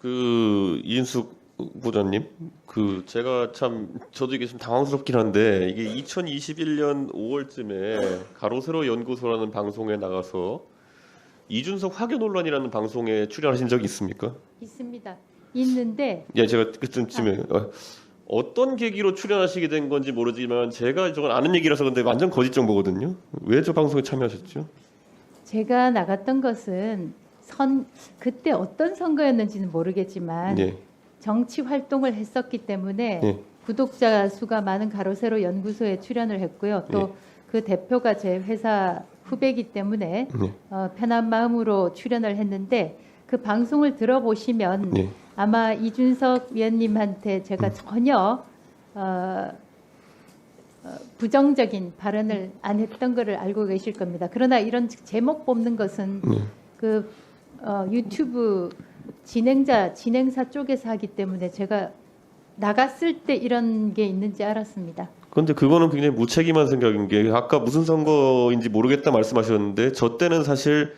이인숙 부장님, 제가 참 저도 이게 좀 당황스럽긴 한데 이게 2021년 5월쯤에 가로세로 연구소라는 방송에 나가서 이준석 화교 논란이라는 방송에 출연하신 적이 있습니까? 있습니다. 있는데 예, 제가 그쯤에 어떤 계기로 출연하시게 된 건지 모르지만 제가 저건 아는 얘기라서 근데 완전 거짓 정보거든요. 왜 저 방송에 참여하셨죠? 제가 나갔던 것은 그때 어떤 선거였는지는 모르겠지만 예, 정치 활동을 했었기 때문에 예. 구독자 수가 많은 가로세로 연구소에 출연을 했고요. 또 그 대표가 제 회사 후배이기 때문에 네. 편한 마음으로 출연을 했는데 그 방송을 들어보시면 네. 아마 이준석 위원님한테 제가 전혀 부정적인 발언을 안 했던 것을 알고 계실 겁니다. 그러나 이런 제목 뽑는 것은 유튜브 진행사 쪽에서 하기 때문에 제가 나갔을 때 이런 게 있는지 알았습니다. 그런데 그거는 굉장히 무책임한 생각인 게 아까 무슨 선거인지 모르겠다 말씀하셨는데 저 때는 사실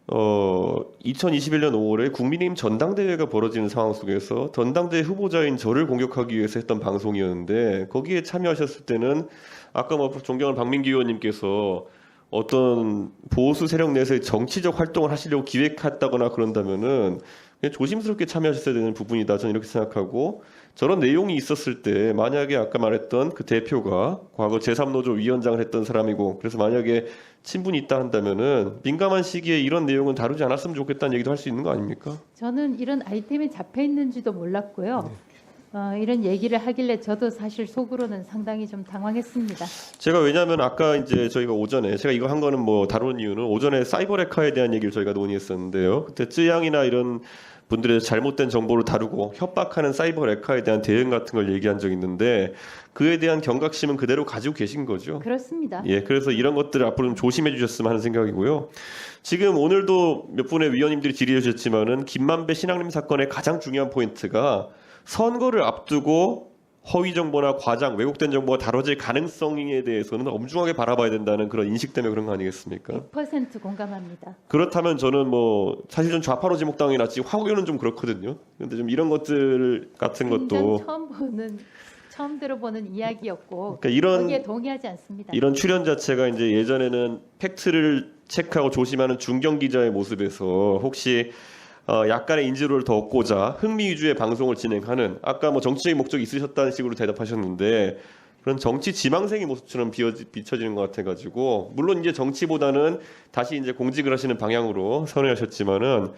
2021년 5월에 국민의힘 전당대회가 벌어지는 상황 속에서 전당대회 후보자인 저를 공격하기 위해서 했던 방송이었는데 거기에 참여하셨을 때는 아까 뭐 존경하는 박민기 의원님께서 어떤 보수 세력 내에서의 정치적 활동을 하시려고 기획했다거나 그런다면은 그냥 조심스럽게 참여하셨어야 되는 부분이다. 저는 이렇게 생각하고 저런 내용이 있었을 때 만약에 아까 말했던 그 대표가 과거 제3노조 위원장을 했던 사람이고 그래서 만약에 친분이 있다 한다면은 민감한 시기에 이런 내용은 다루지 않았으면 좋겠다는 얘기도 할 수 있는 거 아닙니까? 저는 이런 아이템이 잡혀 있는지도 몰랐고요. 이런 얘기를 하길래 저도 사실 속으로는 상당히 좀 당황했습니다. 제가 왜냐하면 아까 이제 저희가 오전에 제가 이거 한 거는 뭐 다룬 이유는 오전에 사이버 레카에 대한 얘기를 저희가 논의했었는데요. 그때 쯔양이나 이런 분들의 잘못된 정보를 다루고 협박하는 사이버 레카에 대한 대응 같은 걸 얘기한 적이 있는데 그에 대한 경각심은 그대로 가지고 계신 거죠. 그렇습니다. 예, 그래서 이런 것들을 앞으로 좀 조심해 주셨으면 하는 생각이고요. 지금 오늘도 몇 분의 위원님들이 질의해 주셨지만은 김만배 신앙림 사건의 가장 중요한 포인트가 선거를 앞두고 허위 정보나 과장, 왜곡된 정보가 다뤄질 가능성에 대해서는 엄중하게 바라봐야 된다는 그런 인식 때문에 그런 거 아니겠습니까? 100% 공감합니다. 그렇다면 저는 뭐 사실 전 좌파로 지목당이 낫지 화교는 좀 그렇거든요. 근데 좀 이런 것들 같은 것도 처음 들어보는 이야기였고 그러니까 거기에 동의하지 않습니다. 이런 출연 자체가 이제 예전에는 팩트를 체크하고 조심하는 중견 기자의 모습에서 혹시 약간의 인지도를 더 얻고자 흥미 위주의 방송을 진행하는 아까 뭐 정치적인 목적이 있으셨다는 식으로 대답하셨는데 그런 정치 지망생의 모습처럼 비춰지는 것 같아가지고 물론 이제 정치보다는 다시 이제 공직을 하시는 방향으로 선회하셨지만은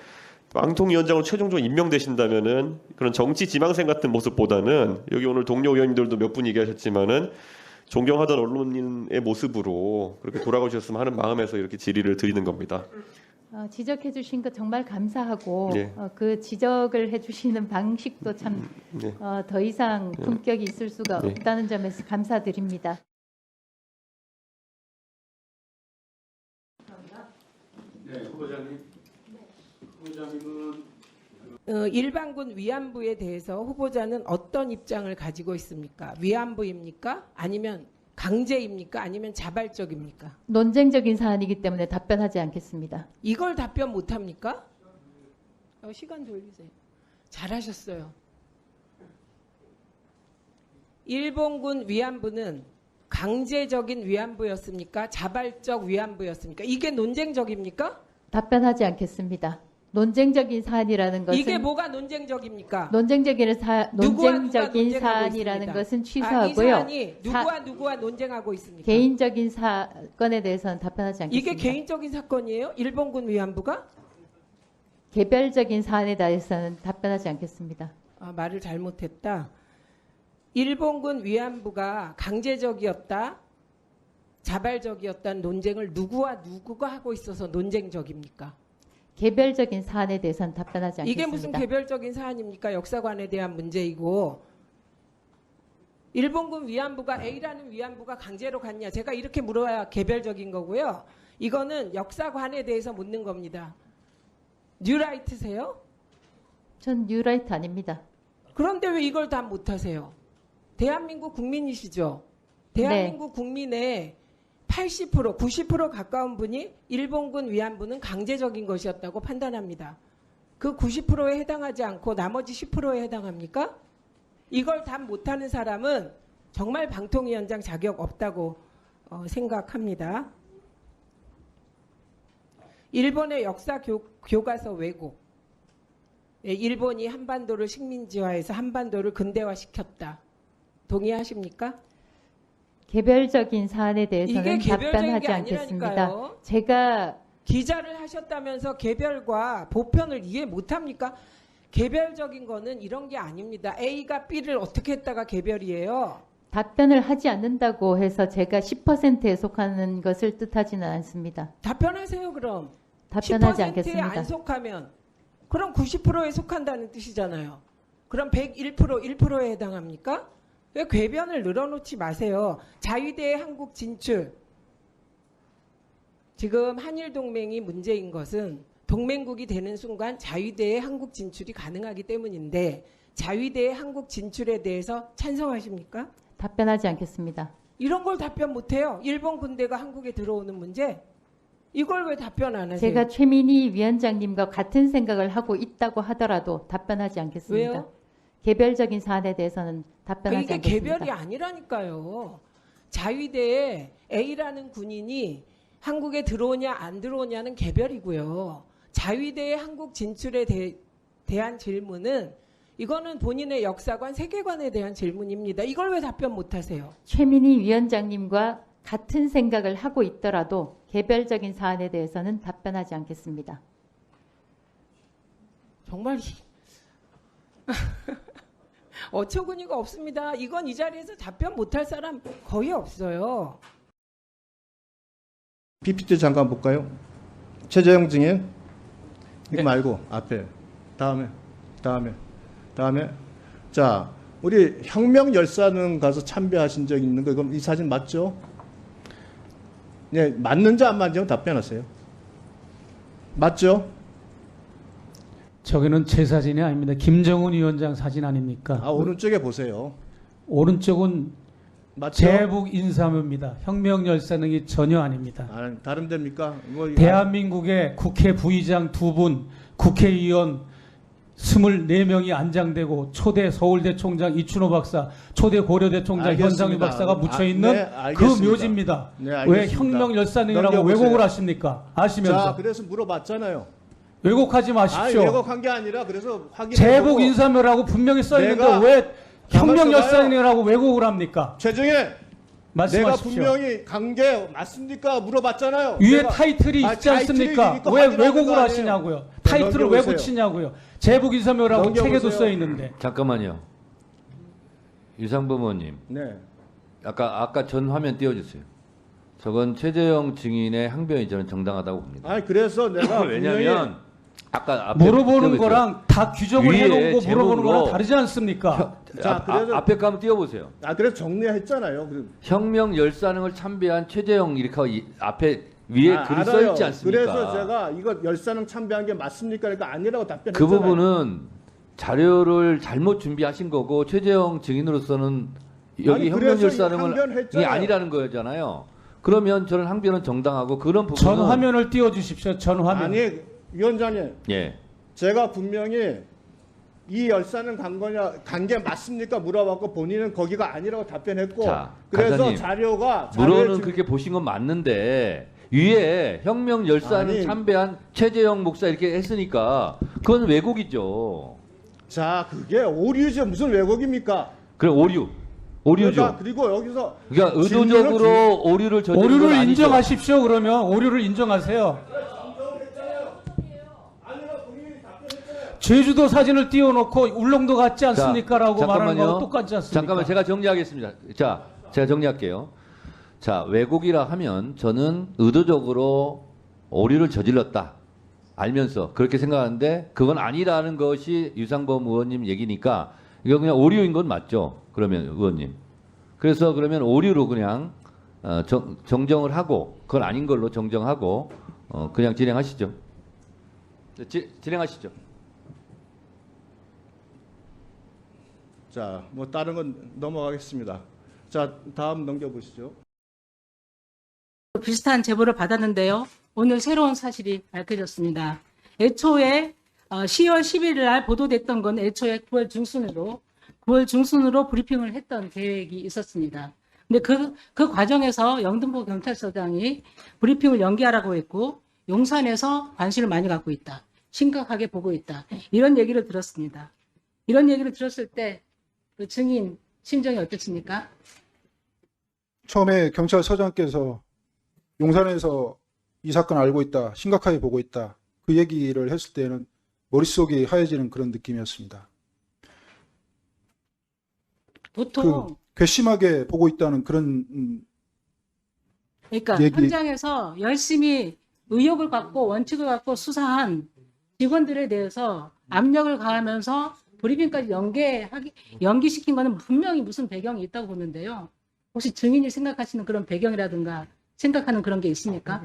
방통위원장으로 최종적으로 임명되신다면은 그런 정치 지망생 같은 모습보다는 여기 오늘 동료 의원님들도 몇 분 얘기하셨지만은 존경하던 언론인의 모습으로 그렇게 돌아가셨으면 하는 마음에서 이렇게 질의를 드리는 겁니다. 지적해 주신 거 정말 감사하고 예. 그 지적을 해주시는 방식도 참 더 이상 품격이 있을 수가 예. 없다는 점에서 감사드립니다. 네, 후보자님. 후보자님은 일반군 위안부에 대해서 후보자는 어떤 입장을 가지고 있습니까? 위안부입니까? 아니면 강제입니까? 아니면 자발적입니까? 논쟁적인 사안이기 때문에 답변하지 않겠습니다. 이걸 답변 못합니까? 시간 돌리세요. 잘하셨어요. 일본군 위안부는 강제적인 위안부였습니까? 자발적 위안부였습니까? 이게 논쟁적입니까? 답변하지 않겠습니다. 논쟁적인 사안이라는 것은 이게 뭐가 논쟁적입니까? 논쟁적인 누구와 사안이라는 논쟁하고 것은 이 취소하고요. 사안이 누구와 논쟁하고 있습니까? 개인적인 사건에 대해서는 답변하지 않겠습니다. 이게 개인적인 사건이에요? 일본군 위안부가? 개별적인 사안에 대해서는 답변하지 않겠습니다. 말을 잘못했다. 일본군 위안부가 강제적이었다, 자발적이었다는 논쟁을 누구가 하고 있어서 논쟁적입니까? 개별적인 사안에 대해서는 답변하지 않겠습니다. 이게 무슨 개별적인 사안입니까? 역사관에 대한 문제이고 일본군 위안부가 A라는 위안부가 강제로 갔냐? 제가 이렇게 물어야 개별적인 거고요. 이거는 역사관에 대해서 묻는 겁니다. 뉴라이트세요? 전 뉴라이트 아닙니다. 그런데 왜 이걸 다 못하세요? 대한민국 국민이시죠? 대한민국 국민의 80%, 90% 가까운 분이 일본군 위안부는 강제적인 것이었다고 판단합니다. 그 90%에 해당하지 않고 나머지 10%에 해당합니까? 이걸 답 못하는 사람은 정말 방통위원장 자격 없다고 생각합니다. 일본의 역사 교과서 왜곡. 예, 일본이 한반도를 식민지화해서 한반도를 근대화시켰다. 동의하십니까? 개별적인 사안에 이게 대해서는 개별적인 답변하지 게 않겠습니다. 아니라니까요. 제가 기자를 하셨다면서 개별과 보편을 이해 못합니까? 개별적인 거는 이런 게 아닙니다. A가 B를 어떻게 했다가 개별이에요. 답변을 하지 않는다고 해서 제가 10%에 속하는 것을 뜻하지는 않습니다. 답변하세요 그럼. 답변하지 10%에 않겠습니다. 안 속하면 그럼 90%에 속한다는 뜻이잖아요. 그럼 101%에 해당합니까? 왜 궤변을 늘어놓지 마세요. 자위대의 한국 진출. 지금 한일 동맹이 문제인 것은 동맹국이 되는 순간 자위대의 한국 진출이 가능하기 때문인데 자위대의 한국 진출에 대해서 찬성하십니까? 답변하지 않겠습니다. 이런 걸 답변 못해요. 일본 군대가 한국에 들어오는 문제. 이걸 왜 답변 안 하세요? 제가 최민희 위원장님과 같은 생각을 하고 있다고 하더라도 답변하지 않겠습니다. 왜요? 개별적인 사안에 대해서는 답변하지 이게 않겠습니다. 개별이 아니라니까요. 자위대에 A라는 군인이 한국에 들어오냐 안 들어오냐는 개별이고요. 자위대의 한국 진출에 대한 질문은 이거는 본인의 역사관, 세계관에 대한 질문입니다. 이걸 왜 답변 못하세요? 최민희 위원장님과 같은 생각을 하고 있더라도 개별적인 사안에 대해서는 답변하지 않겠습니다. 정말 어처구니가 없습니다. 이건 이 자리에서 답변 못할 사람 거의 없어요. PPT 잠깐 볼까요? 최재형 증인 이거 네. 말고 앞에 다음에 자 우리 혁명 열사는 가서 참배하신 적 있는 거 그럼 이 사진 맞죠? 네 맞는지 안 맞는지 답변하세요. 맞죠? 저기는 제 사진이 아닙니다. 김정은 위원장 사진 아닙니까? 아 오른쪽에 보세요. 오른쪽은 맞죠? 제북 인사묘입니다. 혁명 열사능이 전혀 아닙니다. 아, 다른 데입니까? 뭐, 대한민국의 국회 부의장 2분, 국회의원 24명이 안장되고 초대 서울대 총장 이춘호 박사, 초대 고려대 총장 알겠습니다. 현상유 박사가 묻혀있는 네, 그 알겠습니다. 묘지입니다. 네, 왜 알겠습니다. 혁명 열사능이라고 넘겨보세요. 왜곡을 하십니까? 아시면서. 자 그래서 물어봤잖아요. 왜곡하지 마십시오. 왜곡한 게 아니라 그래서 확인해 제복 인사묘라고 분명히 써있는데 내가 왜 혁명 가만있어 봐요. 열사능이라고 왜곡을 합니까? 최정혜 내가 말씀하십시오. 분명히 관계 맞습니까? 물어봤잖아요. 위에 내가- 타이틀이 있지 타이틀이 않습니까? 있고 왜 확인하는 왜곡을 거 아니에요? 하시냐고요. 타이틀을 왜 넘겨보세요. 붙이냐고요. 제복 인사묘라고 넘겨보세요. 책에도 써 있는데. 잠깐만요. 유상범 의원님, 네. 아까 전 화면 띄워주세요. 저건 최재형 증인의 항변이 저는 정당하다고 봅니다. 아니 그래서 내가 왜냐하면 아까 앞에 물어보는 띄워보세요. 거랑 다 규정을 위에 해놓은 거 물어보는 제목으로 거랑 다르지 않습니까? 자, 그래서- 앞에 거 한번 띄워보세요. 그래서 정리했잖아요. 혁명 열사능을 참배한 최재형 이렇게 하고 앞에 위에 글이 써 알아요. 있지 않습니까? 그래서 제가 이거 열사능 참배한 게 맞습니까? 그러니까 아니라고 그 답변했잖아요. 부분은 자료를 잘못 준비하신 거고 최재형 증인으로서는 여기 아니, 혁명 그래서 열사능은 항변했잖아요. 이게 아니라는 거잖아요. 그러면 저는 항변은 정당하고 그런 부분은 전 화면을 띄워주십시오. 전 화면. 아니 위원장님, 예. 제가 분명히 이 열사능 관계 맞습니까? 물어봤고 본인은 거기가 아니라고 답변했고 자, 그래서 간사님, 자료에 물어는 지금- 그렇게 보신 건 맞는데 위에 혁명 열사능 아니. 참배한 최재형 목사 이렇게 했으니까 그건 왜곡이죠. 자 그게 오류죠. 무슨 왜곡입니까? 그래 오류죠. 그러니까 그리고 여기서 그러니까 질문을 의도적으로 오류를 저지른 건 오류를 아니죠. 인정하십시오. 그러면 오류를 인정하세요. 제주도 사진을 띄워놓고 울릉도 같지 않습니까라고 자, 말하는 잠깐만요. 거하고 똑같지 않습니까? 잠깐만 제가 정리하겠습니다. 자, 제가 정리할게요. 자, 왜곡이라 하면 저는 의도적으로 오류를 저질렀다. 알면서 그렇게 생각하는데 그건 아니라는 것이 유상범 의원님 얘기니까 이거 그냥 오류인 건 맞죠? 그러면 의원님. 그래서 그러면 오류로 그냥 정정을 하고 그건 아닌 걸로 정정하고 그냥 진행하시죠. 진행하시죠. 자, 뭐 다른 건 넘어가겠습니다. 자, 다음 넘겨보시죠. 비슷한 제보를 받았는데요. 오늘 새로운 사실이 밝혀졌습니다. 애초에 10월 11일 날 보도됐던 건 애초에 9월 중순으로 브리핑을 했던 계획이 있었습니다. 근데 그 과정에서 영등포 경찰서장이 브리핑을 연기하라고 했고 용산에서 관심을 많이 갖고 있다. 심각하게 보고 있다. 이런 얘기를 들었습니다. 이런 얘기를 들었을 때 그 증인 심정이 어떻습니까? 처음에 경찰서장께서 용산에서 이 사건 알고 있다, 심각하게 보고 있다, 그 얘기를 했을 때는 머릿속이 하얘지는 그런 느낌이었습니다. 보통 괘씸하게 보고 있다는 그런 그러니까 얘기- 현장에서 열심히 의욕을 갖고 원칙을 갖고 수사한 직원들에 대해서 압력을 가하면서 브리핑까지 연기시킨 거는 분명히 무슨 배경이 있다고 보는데요. 혹시 증인이 생각하시는 그런 배경이라든가 생각하는 그런 게 있습니까?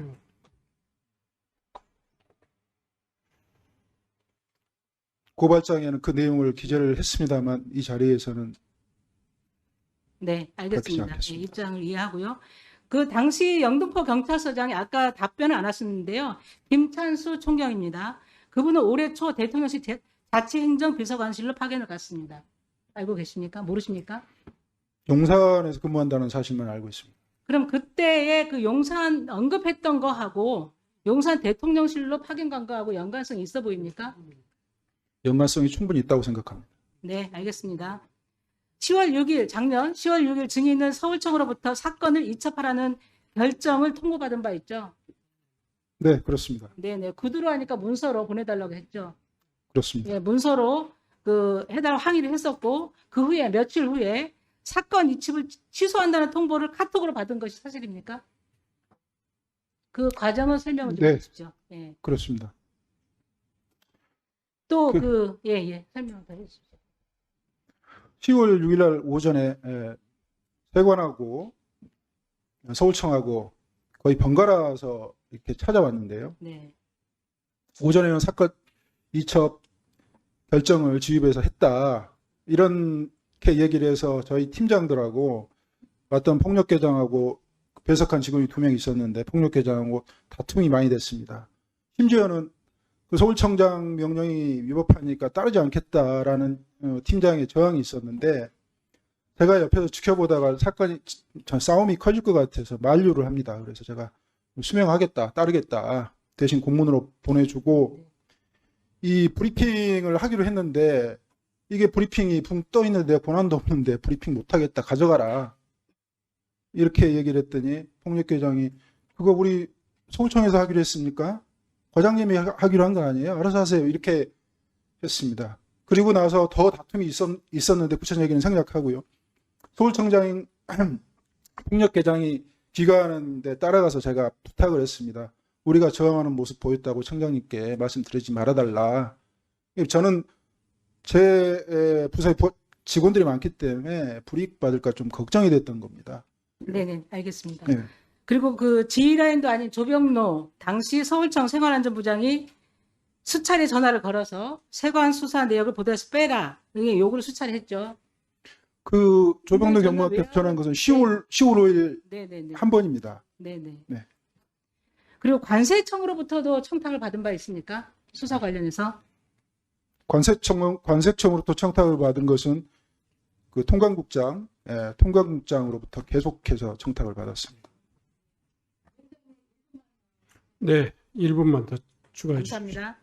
고발장에는 그 내용을 기재를 했습니다만 이 자리에서는 네, 알겠습니다. 않겠습니다. 네, 입장을 이해하고요. 그 당시 영등포 경찰서장이 아까 답변을 안 하셨는데요. 김찬수 총경입니다. 그분은 올해 초 대통령실 자치행정비서관실로 파견을 갔습니다. 알고 계십니까? 모르십니까? 용산에서 근무한다는 사실만 알고 있습니다. 그럼 그때의 그 용산 언급했던 거하고 용산 대통령실로 파견 간 거하고 연관성이 있어 보입니까? 연관성이 충분히 있다고 생각합니다. 네, 알겠습니다. 10월 6일, 작년 10월 6일 증인은 서울청으로부터 사건을 이첩하라는 결정을 통보받은 바 있죠? 네, 그렇습니다. 네네. 구두로 하니까 문서로 보내달라고 했죠? 그렇습니다. 예, 문서로 해달 항의를 했었고, 그 후에, 며칠 후에 사건 이첩을 취소한다는 통보를 카톡으로 받은 것이 사실입니까? 그 과정을 설명을 좀 네. 해주십시오. 예. 그렇습니다. 또 설명을 더 해주십시오. 10월 6일 날 오전에 세관하고 서울청하고 거의 번갈아서 이렇게 찾아왔는데요. 네. 오전에는 사건 이첩 결정을 지휘부에서 했다. 이렇게 얘기를 해서 저희 팀장들하고 왔던 폭력계장하고 배석한 직원이 2명 있었는데 폭력계장하고 다툼이 많이 됐습니다. 심지어는 그 서울청장 명령이 위법하니까 따르지 않겠다라는 팀장의 저항이 있었는데 제가 옆에서 지켜보다가 싸움이 커질 것 같아서 만류를 합니다. 그래서 제가 수명하겠다, 따르겠다, 대신 공문으로 보내주고 이 브리핑을 하기로 했는데 이게 브리핑이 붕 떠 있는데 권한도 없는데 브리핑 못하겠다, 가져가라 이렇게 얘기를 했더니 폭력계장이 그거 우리 서울청에서 하기로 했습니까? 과장님이 하기로 한 거 아니에요? 알아서 하세요. 이렇게 했습니다. 그리고 나서 더 다툼이 있었는데 구체적인 얘기는 생략하고요. 서울청장 폭력계장이 귀가하는데 따라가서 제가 부탁을 했습니다. 우리가 저항하는 모습 보였다고 청장님께 말씀드리지 말아달라. 저는 제 부서에 직원들이 많기 때문에 불이익 받을까 좀 걱정이 됐던 겁니다. 네네, 알겠습니다. 네. 그리고 그 지휘라인도 아닌 조병로 당시 서울청 생활안전부장이 수차례 전화를 걸어서 세관 수사 내역을 보도에서 빼라 등의 요구를 수차례 했죠. 그 조병로 전화 경무관께서 왜 전한 것은 10월 5일 네네네. 한 번입니다. 네네. 네. 그리고 관세청으로부터도 청탁을 받은 바 있습니까? 수사 관련해서? 관세청으로부터 청탁을 받은 것은 그 통관국장으로부터 계속해서 청탁을 받았습니다. 네, 1분만 더 추가해 주십시오. 감사합니다.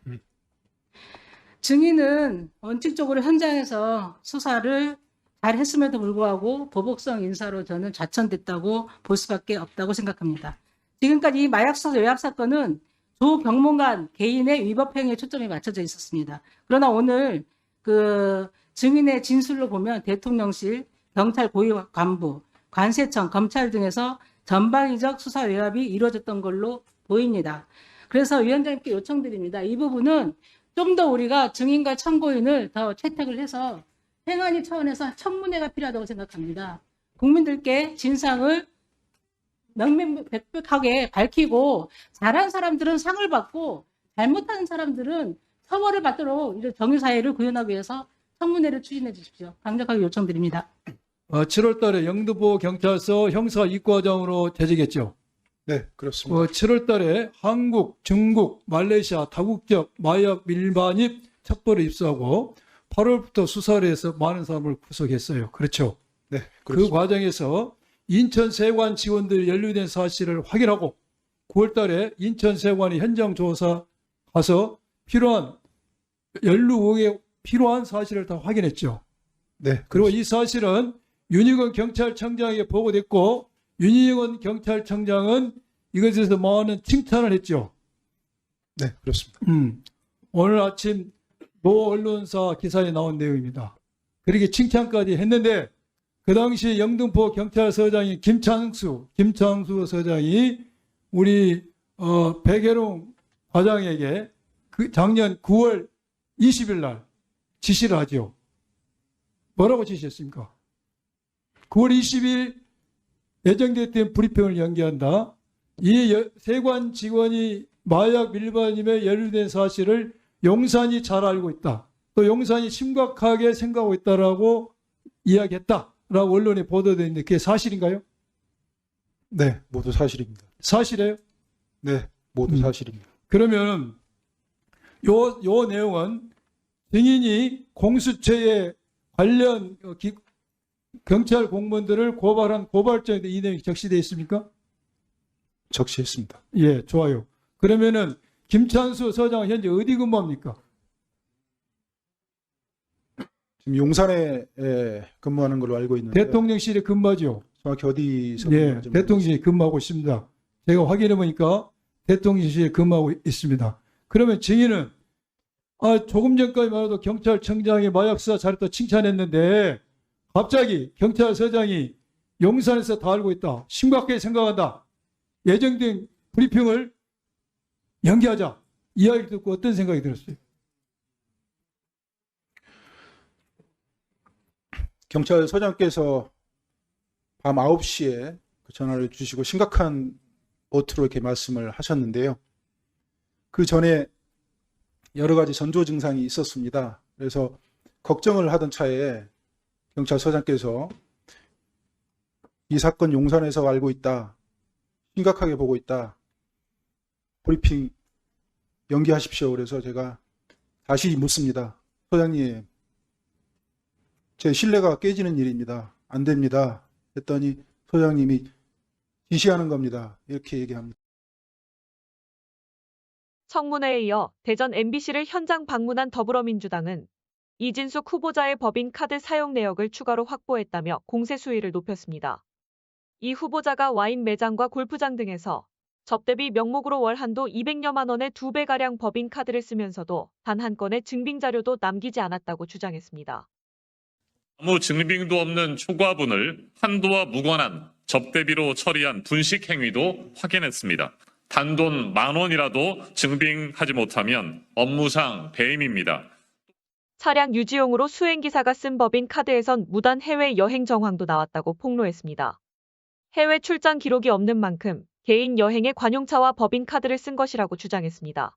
증인은 원칙적으로 현장에서 수사를 잘 했음에도 불구하고 보복성 인사로 저는 좌천됐다고 볼 수밖에 없다고 생각합니다. 지금까지 이 마약수사 외압 사건은 조 경무관 개인의 위법 행위에 초점이 맞춰져 있었습니다. 그러나 오늘 그 증인의 진술로 보면 대통령실, 경찰 고위 간부, 관세청, 검찰 등에서 전방위적 수사 외압이 이루어졌던 걸로 보입니다. 그래서 위원장님께 요청드립니다. 이 부분은 좀 더 우리가 증인과 참고인을 더 채택을 해서 행안위 차원에서 청문회가 필요하다고 생각합니다. 국민들께 진상을 명명백백하게 밝히고 잘한 사람들은 상을 받고 잘못한 사람들은 처벌을 받도록 이런 정의사회를 구현하기 위해서 청문회를 추진해 주십시오. 강력하게 요청드립니다. 7월 달에 영등포 경찰서 형사 입과장으로 재직했죠. 네, 그렇습니다. 7월 달에 한국, 중국, 말레이시아 다국적 마약 밀반입 첩보를 입수하고 8월부터 수사를 해서 많은 사람을 구속했어요. 그렇죠. 네, 그 그렇습니다. 과정에서 인천 세관 직원들이 연루된 사실을 확인하고 9월 달에 인천 세관이 현장 조사 가서 필요한 연루 의혹에 필요한 사실을 다 확인했죠. 네, 그리고 이 사실은 윤희건 경찰청장에게 보고됐고 윤희건 경찰청장은 이것에 대해서 많은 칭찬을 했죠. 네, 그렇습니다. 오늘 아침 모 언론사 기사에 나온 내용입니다. 그렇게 칭찬까지 했는데 그 당시 영등포 경찰서장이 김창수 서장이 우리 백혜룡 과장에게 그 작년 9월 20일 날 지시를 하죠. 뭐라고 지시했습니까? 9월 20일 예정됐던 브리핑을 연기한다. 이 세관 직원이 마약 밀반입에 연루된 사실을 용산이 잘 알고 있다. 또 용산이 심각하게 생각하고 있다라고 이야기했다라고 언론에 보도되어 있는데 그게 사실인가요? 네, 모두 사실입니다. 사실이에요? 네, 모두 사실입니다. 그러면 요 내용은 증인이 공수처에 관련 경찰 공무원들을 고발한 고발장에도 이 내용이 적시되어 있습니까? 적시했습니다. 예, 좋아요. 그러면은 김찬수 서장은 현재 어디 근무합니까? 지금 용산에 근무하는 걸로 알고 있는데 대통령실에 근무하죠. 정확히 어디서 예, 근무하는지 대통령실에 근무하고 있습니다. 제가 확인해 보니까 대통령실에 근무하고 있습니다. 그러면 증인은 조금 전까지만 해도 경찰청장이 마약 수사 잘했다 칭찬했는데 갑자기 경찰서장이 용산에서 다 알고 있다. 심각하게 생각한다. 예정된 브리핑을 연기하자. 이야기를 듣고 어떤 생각이 들었어요? 경찰서장께서 밤 9시에 그 전화를 주시고 심각한 어투로 이렇게 말씀을 하셨는데요. 그 전에 여러 가지 전조 증상이 있었습니다. 그래서 걱정을 하던 차에 경찰서장께서 이 사건 용산에서 알고 있다. 심각하게 보고 있다. 브리핑 연기하십시오. 그래서 제가 다시 묻습니다. 소장님, 제 신뢰가 깨지는 일입니다. 안 됩니다. 했더니 소장님이 지시하는 겁니다. 이렇게 얘기합니다. 청문회에 이어 대전 MBC를 현장 방문한 더불어민주당은 이진숙 후보자의 법인카드 사용 내역을 추가로 확보했다며 공세 수위를 높였습니다. 이 후보자가 와인 매장과 골프장 등에서 접대비 명목으로 월 한도 200여만 원의 2배가량 법인카드를 쓰면서도 단 한 건의 증빙자료도 남기지 않았다고 주장했습니다. 아무 증빙도 없는 초과분을 한도와 무관한 접대비로 처리한 분식 행위도 확인했습니다. 단돈 10,000원이라도 증빙하지 못하면 업무상 배임입니다. 차량 유지용으로 수행기사가 쓴 법인카드에선 무단 해외 여행 정황도 나왔다고 폭로했습니다. 해외 출장 기록이 없는 만큼 개인 여행의 관용차와 법인카드를 쓴 것이라고 주장했습니다.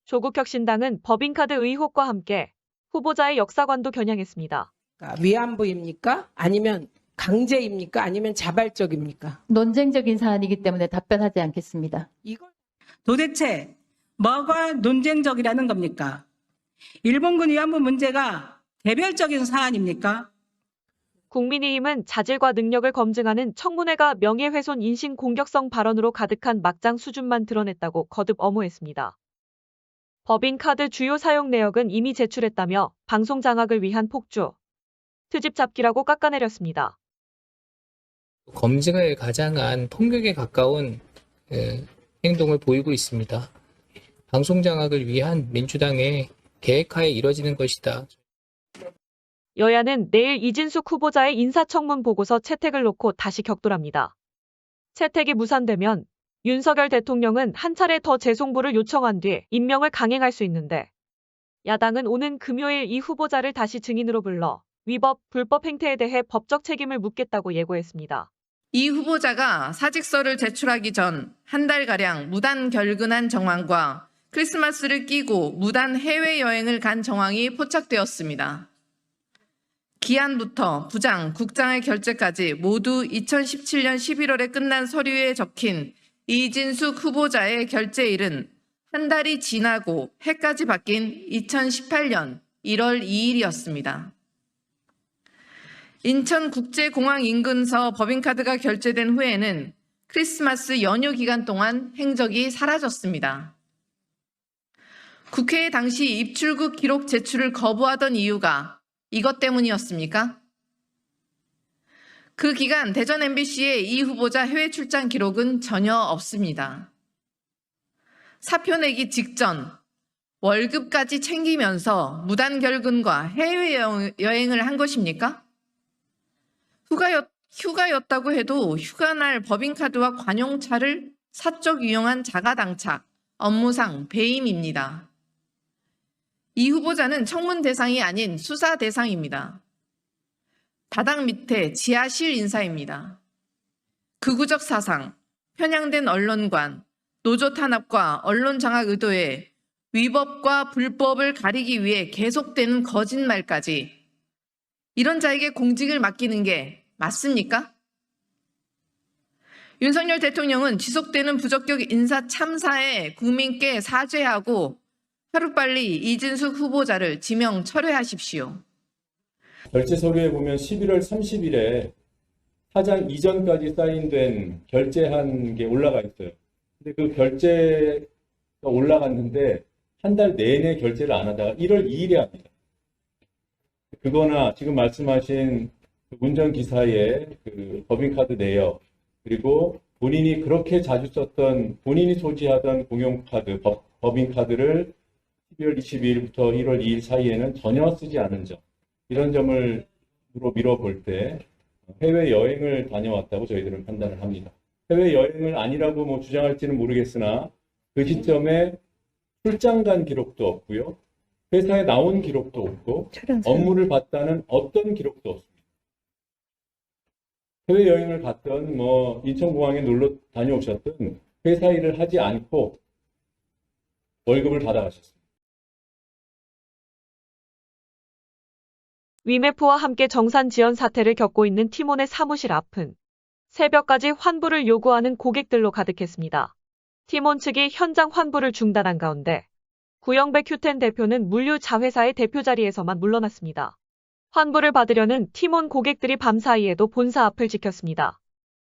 조국혁신당은 법인카드 의혹과 함께 후보자의 역사관도 겨냥했습니다. 위안부입니까? 아니면 강제입니까? 아니면 자발적입니까? 논쟁적인 사안이기 때문에 답변하지 않겠습니다. 도대체 뭐가 논쟁적이라는 겁니까? 일본군 위안부 문제가 개별적인 사안입니까? 국민의힘은 자질과 능력을 검증하는 청문회가 명예훼손 인신 공격성 발언으로 가득한 막장 수준만 드러냈다고 거듭 엄호했습니다. 법인카드 주요 사용 내역은 이미 제출했다며 방송 장악을 위한 폭주, 트집 잡기라고 깎아내렸습니다. 검증을 가장한 폭력에 가까운 행동을 보이고 있습니다. 방송 장악을 위한 민주당의 계획하에 이뤄지는 것이다. 여야는 내일 이진숙 후보자의 인사청문 보고서 채택을 놓고 다시 격돌합니다. 채택이 무산되면 윤석열 대통령은 한 차례 더 재송부를 요청한 뒤 임명을 강행할 수 있는데 야당은 오는 금요일 이 후보자를 다시 증인으로 불러 위법, 불법 행태에 대해 법적 책임을 묻겠다고 예고했습니다. 이 후보자가 사직서를 제출하기 전 한 달가량 무단 결근한 정황과 크리스마스를 끼고 무단 해외여행을 간 정황이 포착되었습니다. 기한부터 부장, 국장의 결재까지 모두 2017년 11월에 끝난 서류에 적힌 이진숙 후보자의 결재일은 한 달이 지나고 해까지 바뀐 2018년 1월 2일이었습니다. 인천국제공항 인근서 법인카드가 결제된 후에는 크리스마스 연휴 기간 동안 행적이 사라졌습니다. 국회에 당시 입출국 기록 제출을 거부하던 이유가 이것 때문이었습니까? 그 기간 대전 MBC의 이 후보자 해외 출장 기록은 전혀 없습니다. 사표 내기 직전 월급까지 챙기면서 무단 결근과 해외여행을 한 것입니까? 휴가였다고 해도 휴가날 법인카드와 관용차를 사적 이용한 자가당착, 업무상 배임입니다. 이 후보자는 청문 대상이 아닌 수사 대상입니다. 바닥 밑에 지하실 인사입니다. 극우적 사상, 편향된 언론관, 노조 탄압과 언론 장악 의도에 위법과 불법을 가리기 위해 계속되는 거짓말까지 이런 자에게 공직을 맡기는 게 맞습니까? 윤석열 대통령은 지속되는 부적격 인사 참사에 국민께 사죄하고 하루빨리 이진숙 후보자를 지명 철회하십시오. 결제 서류에 보면 11월 30일에 사장 이전까지 사인된 결제한 게 올라가 있어요. 근데 그 결제가 올라갔는데 한 달 내내 결제를 안 하다가 1월 2일에 합니다. 그거나 지금 말씀하신 운전기사의 그 법인카드 내역, 그리고 본인이 그렇게 자주 썼던, 본인이 소지하던 공용카드, 법인카드를 12월 22일부터 1월 2일 사이에는 전혀 쓰지 않은 점, 이런 점을 밀어볼 때 해외여행을 다녀왔다고 저희들은 판단을 합니다. 해외여행을 아니라고 주장할지는 모르겠으나 그 시점에 출장 간 기록도 없고요. 회사에 나온 기록도 없고 업무를 봤다는 어떤 기록도 없습니다. 해외여행을 갔던 인천공항에 놀러 다녀오셨던 회사 일을 하지 않고 월급을 받아가셨습니다. 위메프와 함께 정산 지연 사태를 겪고 있는 티몬의 사무실 앞은 새벽까지 환불을 요구하는 고객들로 가득했습니다. 티몬 측이 현장 환불을 중단한 가운데 구영배 큐텐 대표는 물류 자회사의 대표 자리에서만 물러났습니다. 환불을 받으려는 티몬 고객들이 밤사이에도 본사 앞을 지켰습니다.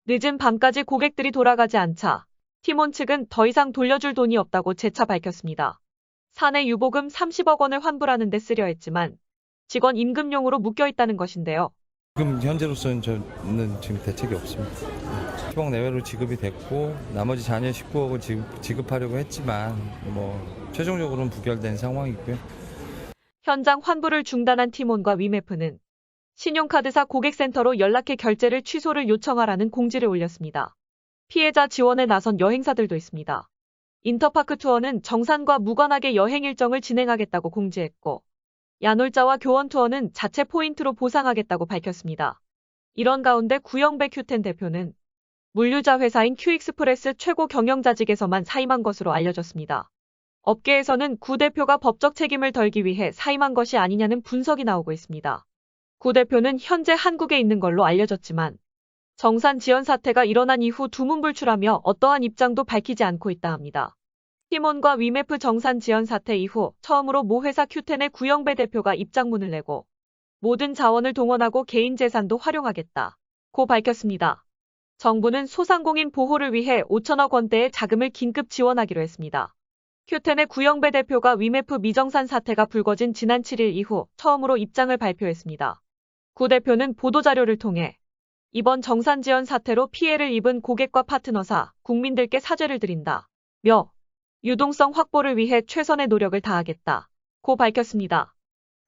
늦은 밤까지 고객들이 돌아가지 않자 티몬 측은 더 이상 돌려줄 돈이 없다고 재차 밝혔습니다. 사내 유보금 30억 원을 환불하는 데 쓰려 했지만 직원 임금용으로 묶여 있다는 것인데요. 지금 현재로서는 저는 지금 대책이 없습니다. 10억 내외로 지급이 됐고 나머지 잔여 19억을 지급하려고 했지만 최종적으로는 부결된 상황이고요. 현장 환불을 중단한 티몬과 위메프는 신용카드사 고객센터로 연락해 결제를 취소를 요청하라는 공지를 올렸습니다. 피해자 지원에 나선 여행사들도 있습니다. 인터파크 투어는 정산과 무관하게 여행 일정을 진행하겠다고 공지했고 야놀자와 교원 투어는 자체 포인트로 보상하겠다고 밝혔습니다. 이런 가운데 구영배 큐텐 대표는 물류자 회사인 큐익스프레스 최고 경영자직에서만 사임한 것으로 알려졌습니다. 업계에서는 구 대표가 법적 책임을 덜기 위해 사임한 것이 아니냐는 분석이 나오고 있습니다. 구 대표는 현재 한국에 있는 걸로 알려졌지만 정산 지연 사태가 일어난 이후 두문불출하며 어떠한 입장도 밝히지 않고 있다 합니다. 티몬과 위메프 정산 지연 사태 이후 처음으로 모 회사 큐텐의 구영배 대표가 입장문을 내고 모든 자원을 동원하고 개인 재산도 활용하겠다고 밝혔습니다. 정부는 소상공인 보호를 위해 5천억 원대의 자금을 긴급 지원하기로 했습니다. 큐텐의 구영배 대표가 위메프 미정산 사태가 불거진 지난 7일 이후 처음으로 입장을 발표했습니다. 구 대표는 보도자료를 통해 이번 정산 지연 사태로 피해를 입은 고객과 파트너사, 국민들께 사죄를 드린다며 유동성 확보를 위해 최선의 노력을 다하겠다고 밝혔습니다.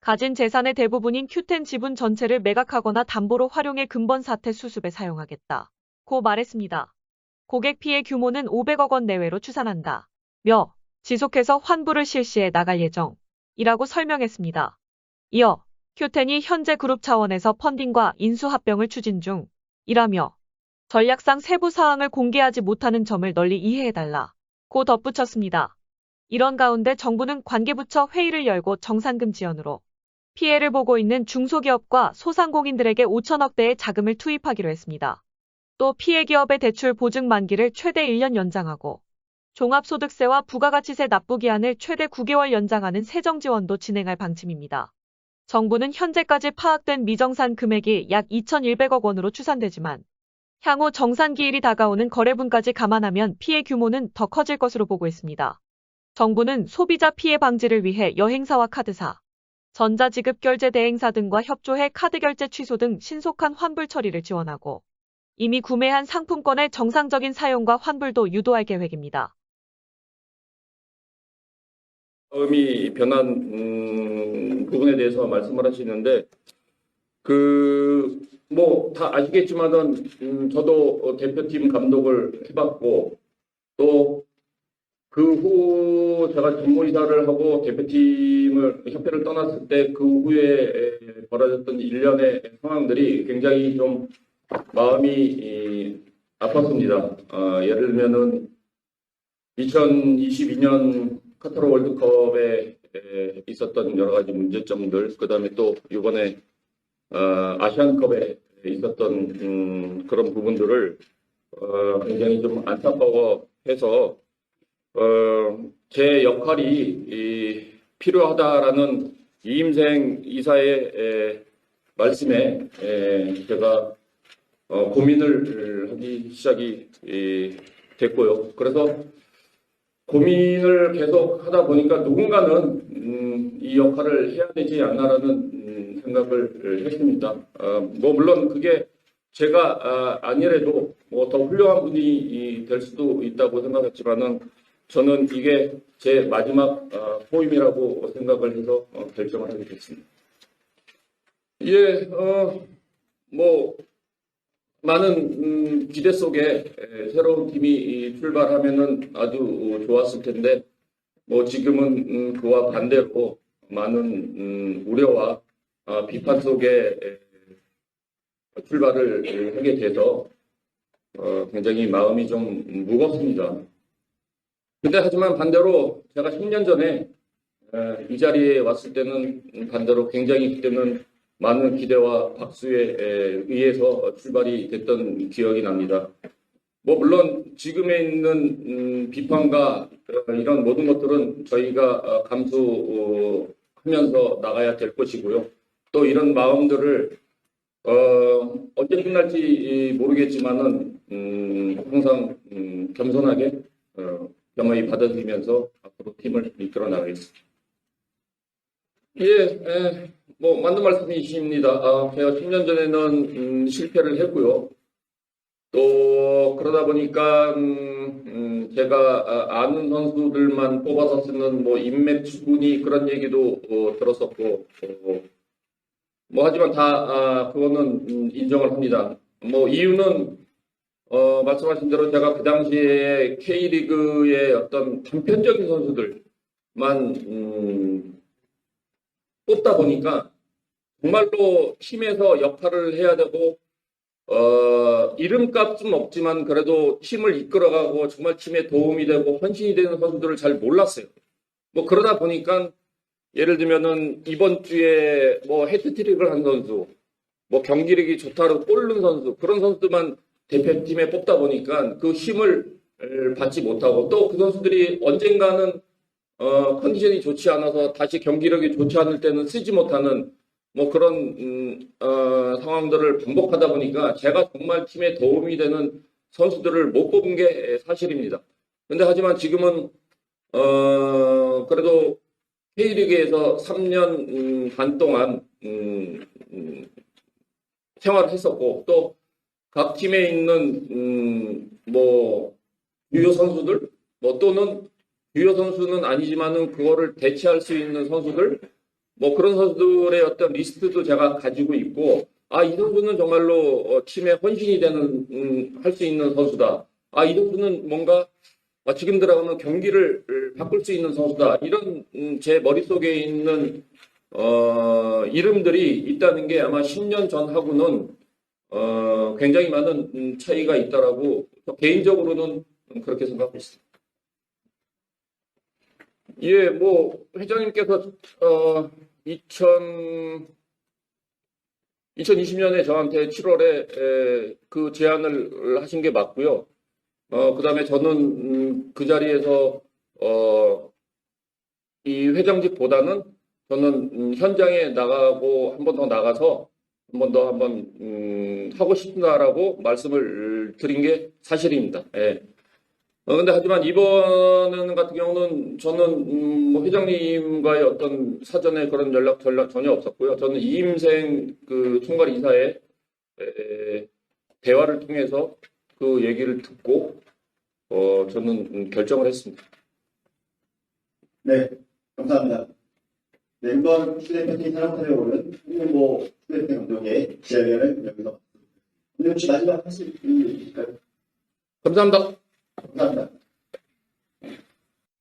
가진 재산의 대부분인 큐텐 지분 전체를 매각하거나 담보로 활용해 근본 사태 수습에 사용하겠다고 말했습니다. 고객 피해 규모는 500억 원 내외로 추산한다며 지속해서 환불을 실시해 나갈 예정이라고 설명했습니다. 이어 큐텐이 현재 그룹 차원에서 펀딩과 인수합병을 추진 중이라며 전략상 세부 사항을 공개하지 못하는 점을 널리 이해해달라고 덧붙였습니다. 이런 가운데 정부는 관계부처 회의를 열고 정산금 지연으로 피해를 보고 있는 중소기업과 소상공인들에게 5천억대의 자금을 투입하기로 했습니다. 또 피해 기업의 대출 보증 만기를 최대 1년 연장하고 종합소득세와 부가가치세 납부기한을 최대 9개월 연장하는 세정지원도 진행할 방침입니다. 정부는 현재까지 파악된 미정산 금액이 약 2,100억 원으로 추산되지만 향후 정산기일이 다가오는 거래분까지 감안하면 피해 규모는 더 커질 것으로 보고 있습니다. 정부는 소비자 피해 방지를 위해 여행사와 카드사, 전자지급결제 대행사 등과 협조해 카드결제 취소 등 신속한 환불 처리를 지원하고 이미 구매한 상품권의 정상적인 사용과 환불도 유도할 계획입니다. 마음이 변한 부분에 대해서 말씀을 하시는데 뭐 다 아시겠지만은 저도 대표팀 감독을 해봤고 또 그 후 제가 전무이사를 하고 협회를 떠났을 때 그 후에 벌어졌던 일련의 상황들이 굉장히 좀 마음이 아팠습니다. 예를 들면은 2022년 카타르 월드컵에 있었던 여러 가지 문제점들, 그 다음에 또 이번에 아시안컵에 있었던 그런 부분들을 굉장히 좀 안타까워해서 제 역할이 필요하다라는 이임생 이사의 말씀에 제가 고민을 하기 시작이 됐고요. 그래서 고민을 계속 하다 보니까 누군가는 이 역할을 해야 되지 않나라는 생각을 했습니다. 뭐 물론 그게 제가 아니래도 뭐 더 훌륭한 분이 될 수도 있다고 생각했지만은 저는 이게 제 마지막 포임이라고 생각을 해서 결정을 하게 됐습니다. 뭐 많은 기대 속에 새로운 팀이 출발하면은 아주 좋았을 텐데 뭐 지금은 그와 반대로 많은 우려와 비판 속에 출발을 하게 돼서 굉장히 마음이 좀 무겁습니다. 근데 하지만 반대로 제가 10년 전에 이 자리에 왔을 때는 반대로 굉장히 그때는 많은 기대와 박수에 의해서 출발이 됐던 기억이 납니다. 뭐 물론 지금에 있는 비판과 이런 모든 것들은 저희가 감수하면서 나가야 될 것이고요. 또 이런 마음들을 언제 끝날지 모르겠지만은 항상 겸손하게 겸허히 받아들이면서 앞으로 팀을 이끌어 나가겠습니다. 뭐 맞는 말씀이십니다. 제가 10년 전에는 실패를 했고요. 또 그러다 보니까 제가 아는 선수들만 뽑아서 쓰는 뭐 인맥 추구니 그런 얘기도 들었었고 뭐 하지만 다 그거는 인정을 합니다. 뭐 이유는 말씀하신 대로 제가 그 당시에 K리그의 어떤 단편적인 선수들만 뽑다 보니까 정말로 팀에서 역할을 해야 되고 이름값은 없지만 그래도 팀을 이끌어가고 정말 팀에 도움이 되고 헌신이 되는 선수들을 잘 몰랐어요. 뭐 그러다 보니까 예를 들면은 이번 주에 뭐 해트트릭을 한 선수, 뭐 경기력이 좋다고 골 넣은 선수 그런 선수들만 대표팀에 뽑다 보니까 그 힘을 받지 못하고 또 그 선수들이 언젠가는 컨디션이 좋지 않아서 다시 경기력이 좋지 않을 때는 쓰지 못하는 뭐 그런 상황들을 반복하다 보니까 제가 정말 팀에 도움이 되는 선수들을 못 뽑은 게 사실입니다. 근데 하지만 지금은 그래도 K리그에서 3년 반 동안 생활을 했었고 또 각 팀에 있는 뭐 유효 선수들 뭐 또는 유효 선수는 아니지만은 그거를 대체할 수 있는 선수들 뭐 그런 선수들의 어떤 리스트도 제가 가지고 있고 이 선수는 정말로 팀에 헌신이 되는 할 수 있는 선수다. 이 선수는 뭔가 지금 들어가면 경기를 바꿀 수 있는 선수다. 이런 제 머릿속에 있는 이름들이 있다는 게 아마 10년 전하고는 굉장히 많은 차이가 있다라고 개인적으로는 그렇게 생각하고 있습니다. 뭐 회장님께서 2020년에 저한테 7월에 그 제안을 하신 게 맞고요. 그다음에 저는 그 자리에서 이 회장직보다는 저는 현장에 나가고 한 번 더 나가서 한 번 더 하고 싶다라고 말씀을 드린 게 사실입니다. 예. 근데 하지만 이번 같은 경우는 저는 뭐 회장님과의 어떤 사전에 그런 연락 전혀 없었고요. 저는 이임생 그 총괄 이사의 대화를 통해서 그 얘기를 듣고 저는 결정을 했습니다. 네, 감사합니다. 네, 이번 휴대폰 산업화에 오른 홍명보 휴대폰 운동의 기자회견을 여기서 혹시 마지막 하실 분이 있을까요? 감사합니다. 감사합니다.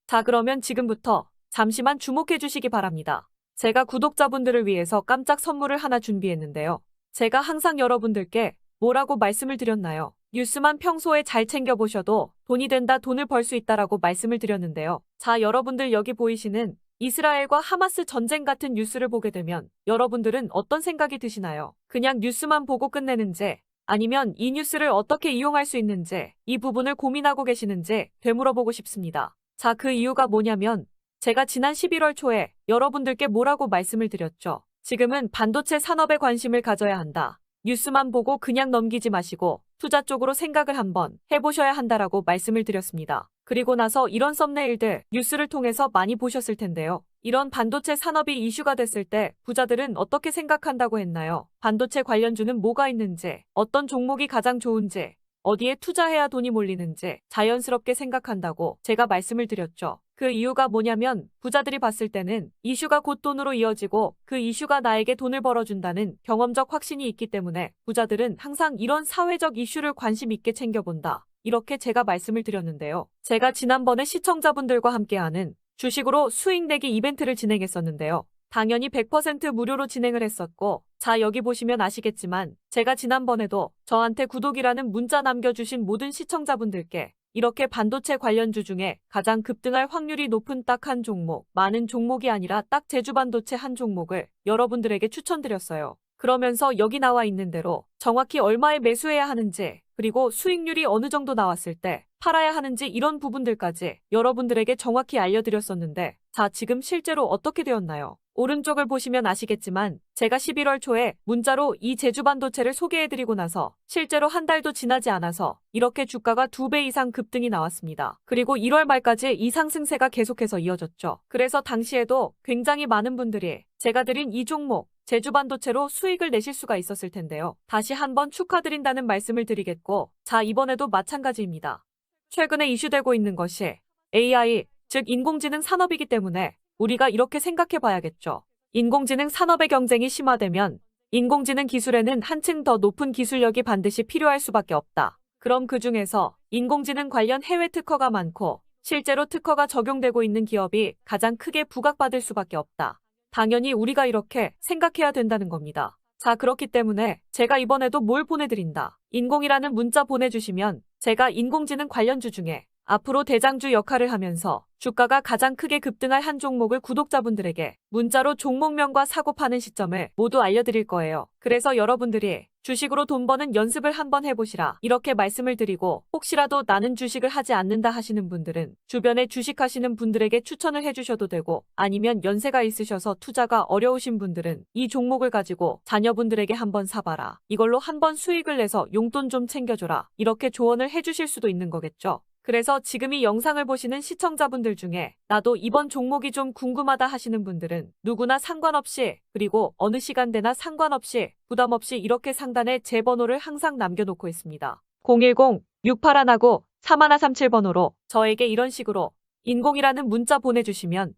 자, 그러면 지금부터 잠시만 주목해 주시기 바랍니다. 제가 구독자분들을 위해서 깜짝 선물을 하나 준비했는데요. 제가 항상 여러분들께 뭐라고 말씀을 드렸나요? 뉴스만 평소에 잘 챙겨보셔도 돈이 된다, 돈을 벌 수 있다라고 말씀을 드렸는데요. 자, 여러분들 여기 보이시는 이스라엘과 하마스 전쟁 같은 뉴스를 보게 되면 여러분들은 어떤 생각이 드시나요? 그냥 뉴스만 보고 끝내는지, 아니면 이 뉴스를 어떻게 이용할 수 있는지, 이 부분을 고민하고 계시는지 되물어보고 싶습니다. 자, 그 이유가 뭐냐면 제가 지난 11월 초에 여러분들께 뭐라고 말씀을 드렸죠. 지금은 반도체 산업에 관심을 가져야 한다. 뉴스만 보고 그냥 넘기지 마시고 투자 쪽으로 생각을 한번 해보셔야 한다라고 말씀을 드렸습니다. 그리고 나서 이런 썸네일들 뉴스를 통해서 많이 보셨을 텐데요. 이런 반도체 산업이 이슈가 됐을 때 부자들은 어떻게 생각한다고 했나요? 반도체 관련주는 뭐가 있는지, 어떤 종목이 가장 좋은지, 어디에 투자해야 돈이 몰리는지 자연스럽게 생각한다고 제가 말씀을 드렸죠. 그 이유가 뭐냐면 부자들이 봤을 때는 이슈가 곧 돈으로 이어지고 그 이슈가 나에게 돈을 벌어준다는 경험적 확신이 있기 때문에 부자들은 항상 이런 사회적 이슈를 관심 있게 챙겨본다. 이렇게 제가 말씀을 드렸는데요. 제가 지난번에 시청자분들과 함께하는 주식으로 수익 내기 이벤트를 진행했었는데요. 당연히 100% 무료로 진행을 했었고, 자, 여기 보시면 아시겠지만 제가 지난번에도 저한테 구독이라는 문자 남겨주신 모든 시청자분들께 이렇게 반도체 관련주 중에 가장 급등할 확률이 높은 딱 한 종목, 많은 종목이 아니라 딱 제주반도체 한 종목을 여러분들에게 추천드렸어요. 그러면서 여기 나와 있는 대로 정확히 얼마에 매수해야 하는지, 그리고 수익률이 어느 정도 나왔을 때 팔아야 하는지 이런 부분들까지 여러분들에게 정확히 알려드렸었는데, 자, 지금 실제로 어떻게 되었나요? 오른쪽을 보시면 아시겠지만 제가 11월 초에 문자로 이 제주반도체를 소개해드리고 나서 실제로 한 달도 지나지 않아서 이렇게 주가가 2배 이상 급등이 나왔습니다. 그리고 1월 말까지 이 상승세가 계속해서 이어졌죠. 그래서 당시에도 굉장히 많은 분들이 제가 드린 이 종목 제주반도체로 수익을 내실 수가 있었을 텐데요. 다시 한번 축하드린다는 말씀을 드리겠고, 자, 이번에도 마찬가지입니다. 최근에 이슈되고 있는 것이 AI, 즉 인공지능 산업이기 때문에 우리가 이렇게 생각해 봐야겠죠. 인공지능 산업의 경쟁이 심화되면 인공지능 기술에는 한층 더 높은 기술력이 반드시 필요할 수밖에 없다. 그럼 그 중에서 인공지능 관련 해외 특허가 많고 실제로 특허가 적용되고 있는 기업이 가장 크게 부각받을 수밖에 없다. 당연히 우리가 이렇게 생각해야 된다는 겁니다. 자, 그렇기 때문에 제가 이번에도 뭘 보내드린다. 인공이라는 문자 보내주시면 제가 인공지능 관련주 중에 앞으로 대장주 역할을 하면서 주가가 가장 크게 급등할 한 종목을 구독자분들에게 문자로 종목명과 사고 파는 시점을 모두 알려드릴 거예요. 그래서 여러분들이 주식으로 돈 버는 연습을 한번 해보시라 이렇게 말씀을 드리고, 혹시라도 나는 주식을 하지 않는다 하시는 분들은 주변에 주식하시는 분들에게 추천을 해주셔도 되고, 아니면 연세가 있으셔서 투자가 어려우신 분들은 이 종목을 가지고 자녀분들에게 한번 사봐라, 이걸로 한번 수익을 내서 용돈 좀 챙겨줘라, 이렇게 조언을 해주실 수도 있는 거겠죠. 그래서 지금 이 영상을 보시는 시청자분들 중에 나도 이번 종목이 좀 궁금하다 하시는 분들은 누구나 상관없이, 그리고 어느 시간대나 상관없이 부담 없이 이렇게 상단에 제 번호를 항상 남겨놓고 있습니다. 010-6819-3137번호로 저에게 이런 식으로 인공이라는 문자 보내주시면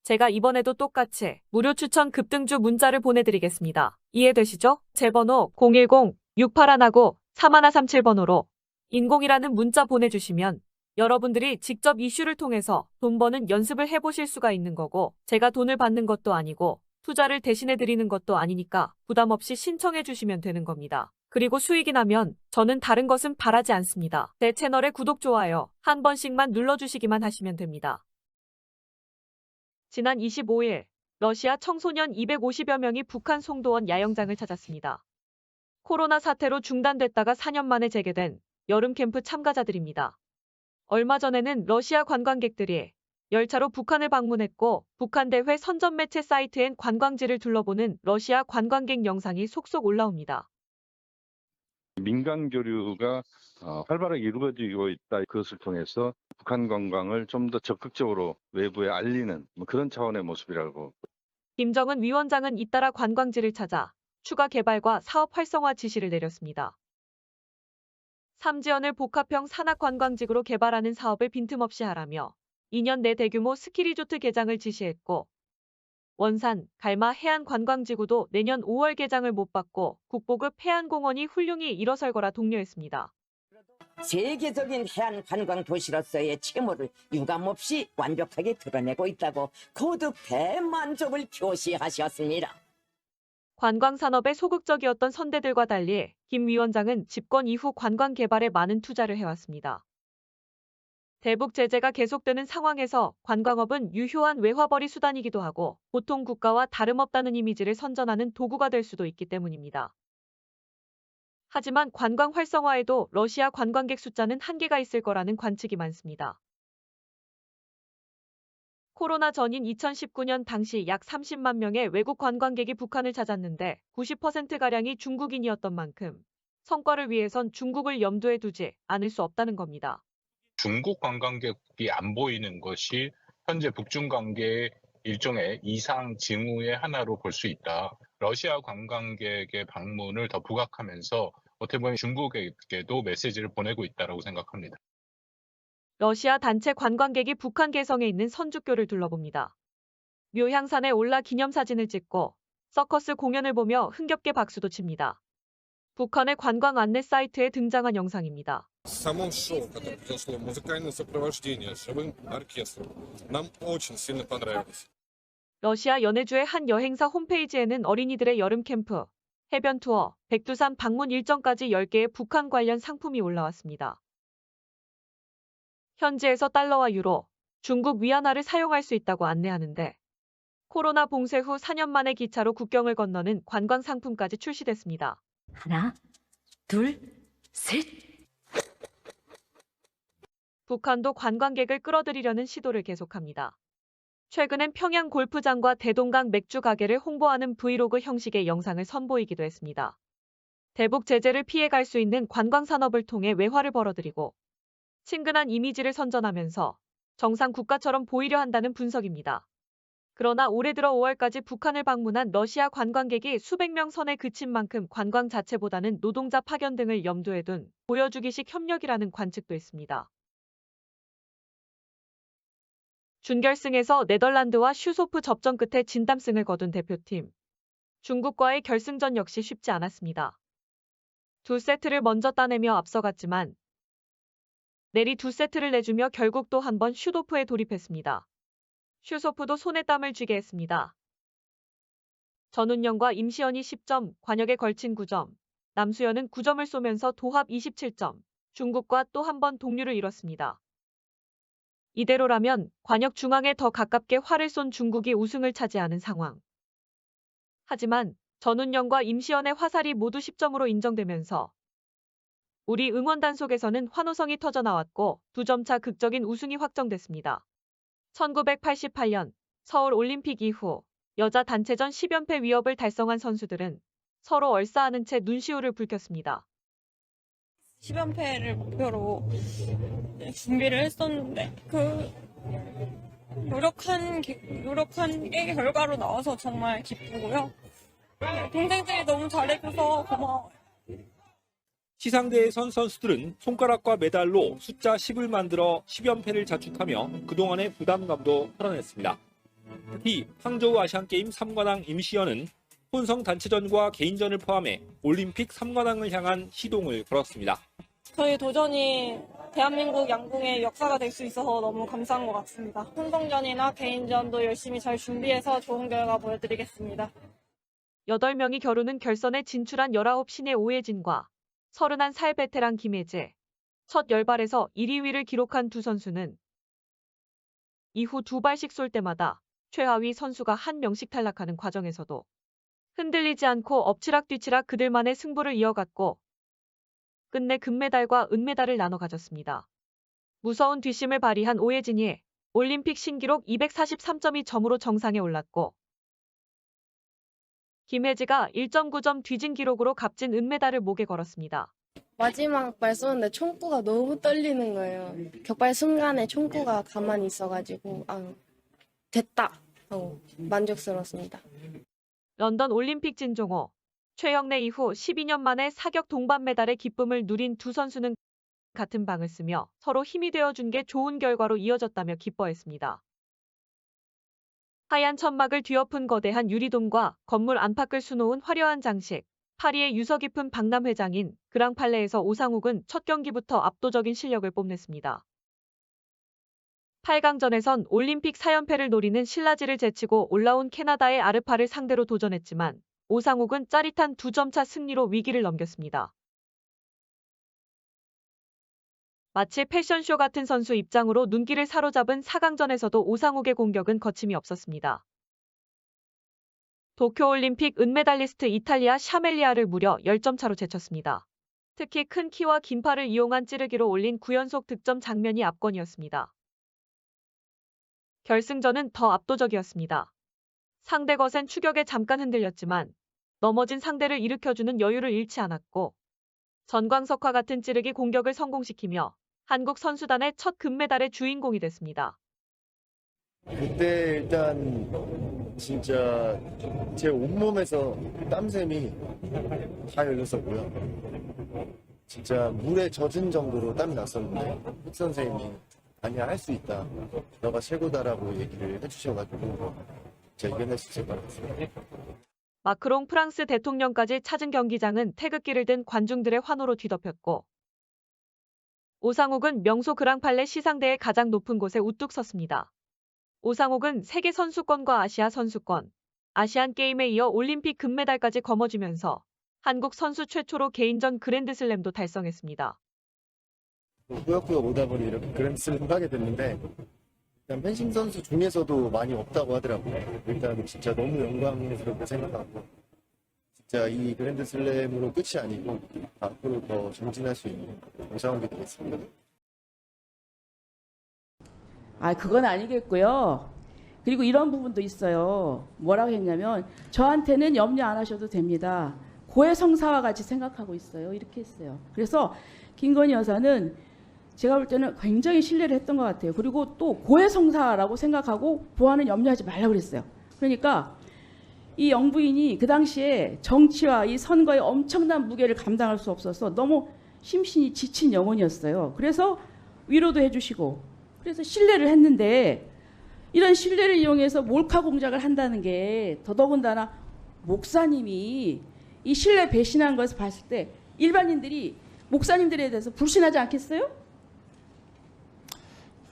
제가 이번에도 똑같이 무료 추천 급등주 문자를 보내드리겠습니다. 이해되시죠? 제 번호 010-6819-3137번호로 인공이라는 문자 보내주시면 여러분들이 직접 이슈를 통해서 돈 버는 연습을 해보실 수가 있는 거고, 제가 돈을 받는 것도 아니고 투자를 대신해 드리는 것도 아니니까 부담 없이 신청해 주시면 되는 겁니다. 그리고 수익이 나면 저는 다른 것은 바라지 않습니다. 제 채널에 구독, 좋아요 한 번씩만 눌러주시기만 하시면 됩니다. 지난 25일 러시아 청소년 250여 명이 북한 송도원 야영장을 찾았습니다. 코로나 사태로 중단됐다가 4년 만에 재개된 여름 캠프 참가자들입니다. 얼마 전에는 러시아 관광객들이 열차로 북한을 방문했고 북한 대회 선전 매체 사이트엔 관광지를 둘러보는 러시아 관광객 영상이 속속 올라옵니다. 민간 교류가 활발하게 이루어지고 있다. 그것을 통해서 북한 관광을 좀 더 적극적으로 외부에 알리는 그런 차원의 모습이라고. 김정은 위원장은 잇따라 관광지를 찾아 추가 개발과 사업 활성화 지시를 내렸습니다. 삼지연을 복합형 산악관광지구로 개발하는 사업을 빈틈없이 하라며 2년 내 대규모 스키리조트 개장을 지시했고 원산, 갈마 해안관광지구도 내년 5월 개장을 못 받고 국보급 해안공원이 훌륭히 일어설 거라 독려했습니다. 세계적인 해안 관광 도시로서의 채무를 유감없이 완벽하게 드러내고 있다고 거듭 대만족을 표시하셨습니다. 관광산업에 소극적이었던 선대들과 달리 김 위원장은 집권 이후 관광 개발에 많은 투자를 해왔습니다. 대북 제재가 계속되는 상황에서 관광업은 유효한 외화벌이 수단이기도 하고 보통 국가와 다름없다는 이미지를 선전하는 도구가 될 수도 있기 때문입니다. 하지만 관광 활성화에도 러시아 관광객 숫자는 한계가 있을 거라는 관측이 많습니다. 코로나 전인 2019년 당시 약 30만 명의 외국 관광객이 북한을 찾았는데 90%가량이 중국인이었던 만큼 성과를 위해선 중국을 염두에 두지 않을 수 없다는 겁니다. 중국 관광객이 안 보이는 것이 현재 북중 관계의 일종의 이상 징후의 하나로 볼 수 있다. 러시아 관광객의 방문을 더 부각하면서 어떻게 보면 중국에게도 메시지를 보내고 있다고 생각합니다. 러시아 단체 관광객이 북한 개성에 있는 선주교를 둘러봅니다. 묘향산에 올라 기념사진을 찍고 서커스 공연을 보며 흥겹게 박수도 칩니다. 북한의 관광 안내 사이트에 등장한 영상입니다. Само шоу, которое произошло, музыкальное сопровождение с живым оркестром, нам очень сильно понравилось. 러시아 연해주의 한 여행사 홈페이지에는 어린이들의 여름 캠프, 해변 투어, 백두산 방문 일정까지 10개의 북한 관련 상품이 올라왔습니다. 현지에서 달러와 유로, 중국 위안화를 사용할 수 있다고 안내하는데 코로나 봉쇄 후 4년 만에 기차로 국경을 건너는 관광 상품까지 출시됐습니다. 하나, 둘, 셋. 북한도 관광객을 끌어들이려는 시도를 계속합니다. 최근엔 평양 골프장과 대동강 맥주 가게를 홍보하는 브이로그 형식의 영상을 선보이기도 했습니다. 대북 제재를 피해갈 수 있는 관광 산업을 통해 외화를 벌어들이고 친근한 이미지를 선전하면서 정상 국가처럼 보이려 한다는 분석입니다. 그러나 올해 들어 5월까지 북한을 방문한 러시아 관광객이 수백 명 선에 그친 만큼 관광 자체보다는 노동자 파견 등을 염두에 둔 보여주기식 협력이라는 관측도 있습니다. 준결승에서 네덜란드와 슈소프 접전 끝에 진땀승을 거둔 대표팀. 중국과의 결승전 역시 쉽지 않았습니다. 2세트를 먼저 따내며 앞서갔지만 내리 2세트를 내주며 결국 또 한 번 슈도프에 돌입했습니다. 슈소프도 손에 땀을 쥐게 했습니다. 전운영과 임시연이 10점, 관역에 걸친 9점, 남수연은 9점을 쏘면서 도합 27점, 중국과 또 한 번 동률을 이뤘습니다. 이대로라면 관역 중앙에 더 가깝게 활을 쏜 중국이 우승을 차지하는 상황. 하지만 전운영과 임시연의 화살이 모두 10점으로 인정되면서 우리 응원단 속에서는 환호성이 터져나왔고 2점차 극적인 우승이 확정됐습니다. 1988년 서울 올림픽 이후 여자 단체전 10연패 위협을 달성한 선수들은 서로 얼싸안은 채 눈시울을 붉혔습니다. 10연패를 목표로 준비를 했었는데 노력한 게 결과로 나와서 정말 기쁘고요. 동생들이 너무 잘해줘서 고마워요. 시상대에 선 선수들은 손가락과 메달로 숫자 10을 만들어 10연패를 자축하며 그동안의 부담감도 털어냈습니다. 특히 항저우 아시안게임 3관왕 임시연은 혼성 단체전과 개인전을 포함해 올림픽 3관왕을 향한 시동을 걸었습니다. 저희 도전이 대한민국 양궁의 역사가 될 수 있어서 너무 감사한 것 같습니다. 혼성전이나 개인전도 열심히 잘 준비해서 좋은 결과 보여드리겠습니다. 8명이 겨루는 결선에 진출한 19신의 오혜진과 31살 베테랑 김혜재. 첫 열발에서 1위 위를 기록한 두 선수는 이후 2발씩 쏠 때마다 최하위 선수가 한 명씩 탈락하는 과정에서도 흔들리지 않고 엎치락뒤치락 그들만의 승부를 이어갔고 끝내 금메달과 은메달을 나눠 가졌습니다. 무서운 뒷심을 발휘한 오예진이 올림픽 신기록 243.2점으로 정상에 올랐고 김혜지가 1.9점 뒤진 기록으로 값진 은메달을 목에 걸었습니다. 마지막 발 쏘는데 총구가 너무 떨리는 거예요. 격발 순간에 총구가 가만히 있어가지고 됐다 하고 만족스러웠습니다. 런던 올림픽 진종호, 최영래 이후 12년 만에 사격 동반 메달의 기쁨을 누린 두 선수는 같은 방을 쓰며 서로 힘이 되어준 게 좋은 결과로 이어졌다며 기뻐했습니다. 하얀 천막을 뒤엎은 거대한 유리돔과 건물 안팎을 수놓은 화려한 장식, 파리의 유서 깊은 박람 회장인 그랑팔레에서 오상욱은 첫 경기부터 압도적인 실력을 뽐냈습니다. 8강전에선 올림픽 4연패를 노리는 신라지를 제치고 올라온 캐나다의 아르파를 상대로 도전했지만 오상욱은 짜릿한 2점차 승리로 위기를 넘겼습니다. 마치 패션쇼 같은 선수 입장으로 눈길을 사로잡은 4강전에서도 오상욱의 공격은 거침이 없었습니다. 도쿄올림픽 은메달리스트 이탈리아 샤멜리아를 무려 10점 차로 제쳤습니다. 특히 큰 키와 긴 팔을 이용한 찌르기로 올린 9연속 득점 장면이 압권이었습니다. 결승전은 더 압도적이었습니다. 상대 거센 추격에 잠깐 흔들렸지만 넘어진 상대를 일으켜주는 여유를 잃지 않았고 전광석화 같은 찌르기 공격을 성공시키며 한국 선수단의 첫 금메달의 주인공이 됐습니다. 그때 일단 진짜 제 온몸에서 땀샘이 다 열렸었고요. 진짜 물에 젖은 정도로 땀이 났었는데 흑 선생님이 아니야 할 수 있다. 너가 최고다라고 얘기를 해주셔가지고 제가 이겨낼 수 있을 것 같아요. 마크롱 프랑스 대통령까지 찾은 경기장은 태극기를 든 관중들의 환호로 뒤덮였고 오상욱은 명소 그랑팔레 시상대의 가장 높은 곳에 우뚝 섰습니다. 오상욱은 세계 선수권과 아시아 선수권, 아시안 게임에 이어 올림픽 금메달까지 거머쥐면서 한국 선수 최초로 개인전 그랜드슬램도 달성했습니다. 꾸역꾸역 오다 보니 이렇게 그랜드슬램 하게 됐는데 일단 펜싱 선수 중에서도 많이 없다고 하더라고요. 일단 진짜 너무 영광스럽게 생각하고 진짜 이 그랜드슬램으로 끝이 아니고 앞으로 더 정진할 수 있는 오상욱이 되겠습니다. 그건 아니겠고요. 그리고 이런 부분도 있어요. 뭐라고 했냐면 저한테는 염려 안 하셔도 됩니다. 고해성사와 같이 생각하고 있어요. 이렇게 했어요. 그래서 김건희 여사는 제가 볼 때는 굉장히 신뢰를 했던 것 같아요. 그리고 또 고해성사라고 생각하고 보안은 염려하지 말라고 그랬어요. 그러니까 이 영부인이 그 당시에 정치와 이 선거의 엄청난 무게를 감당할 수 없어서 너무 심신이 지친 영혼이었어요. 그래서 위로도 해주시고 그래서 신뢰를 했는데 이런 신뢰를 이용해서 몰카 공작을 한다는 게 더더군다나 목사님이 이 신뢰 배신한 것을 봤을 때 일반인들이 목사님들에 대해서 불신하지 않겠어요?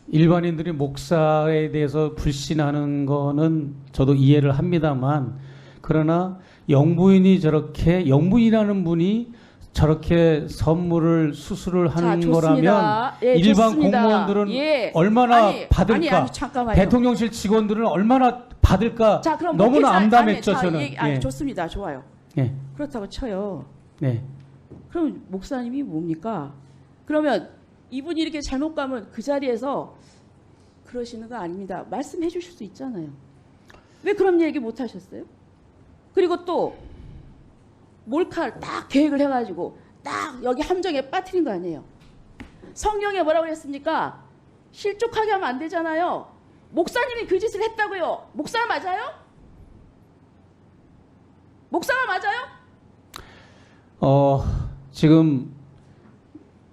일반인들이 목사에 대해서 불신하는 거는 저도 이해를 합니다만 그러나 영부인이라는 분이 저렇게 선물을 수수를 하는 거라면 예, 일반 좋습니다. 공무원들은 얼마나 받을까? 잠깐만요. 대통령실 직원들은 얼마나 받을까? 자, 그럼 너무나 암담했죠, 저는. 좋습니다. 좋아요. 예. 그렇다고 쳐요. 네. 그럼 목사님이 뭡니까? 그러면 이분이 이렇게 잘못 가면 그 자리에서 그러시는 거 아닙니다. 말씀해 주실 수 있잖아요. 왜 그런 얘기 못 하셨어요? 그리고 또 몰카를 딱 계획을 해가지고 딱 여기 함정에 빠뜨린 거 아니에요. 성경에 뭐라고 그랬습니까? 실족하게 하면 안 되잖아요. 목사님이 그 짓을 했다고요. 목사 맞아요? 목사가 맞아요? 지금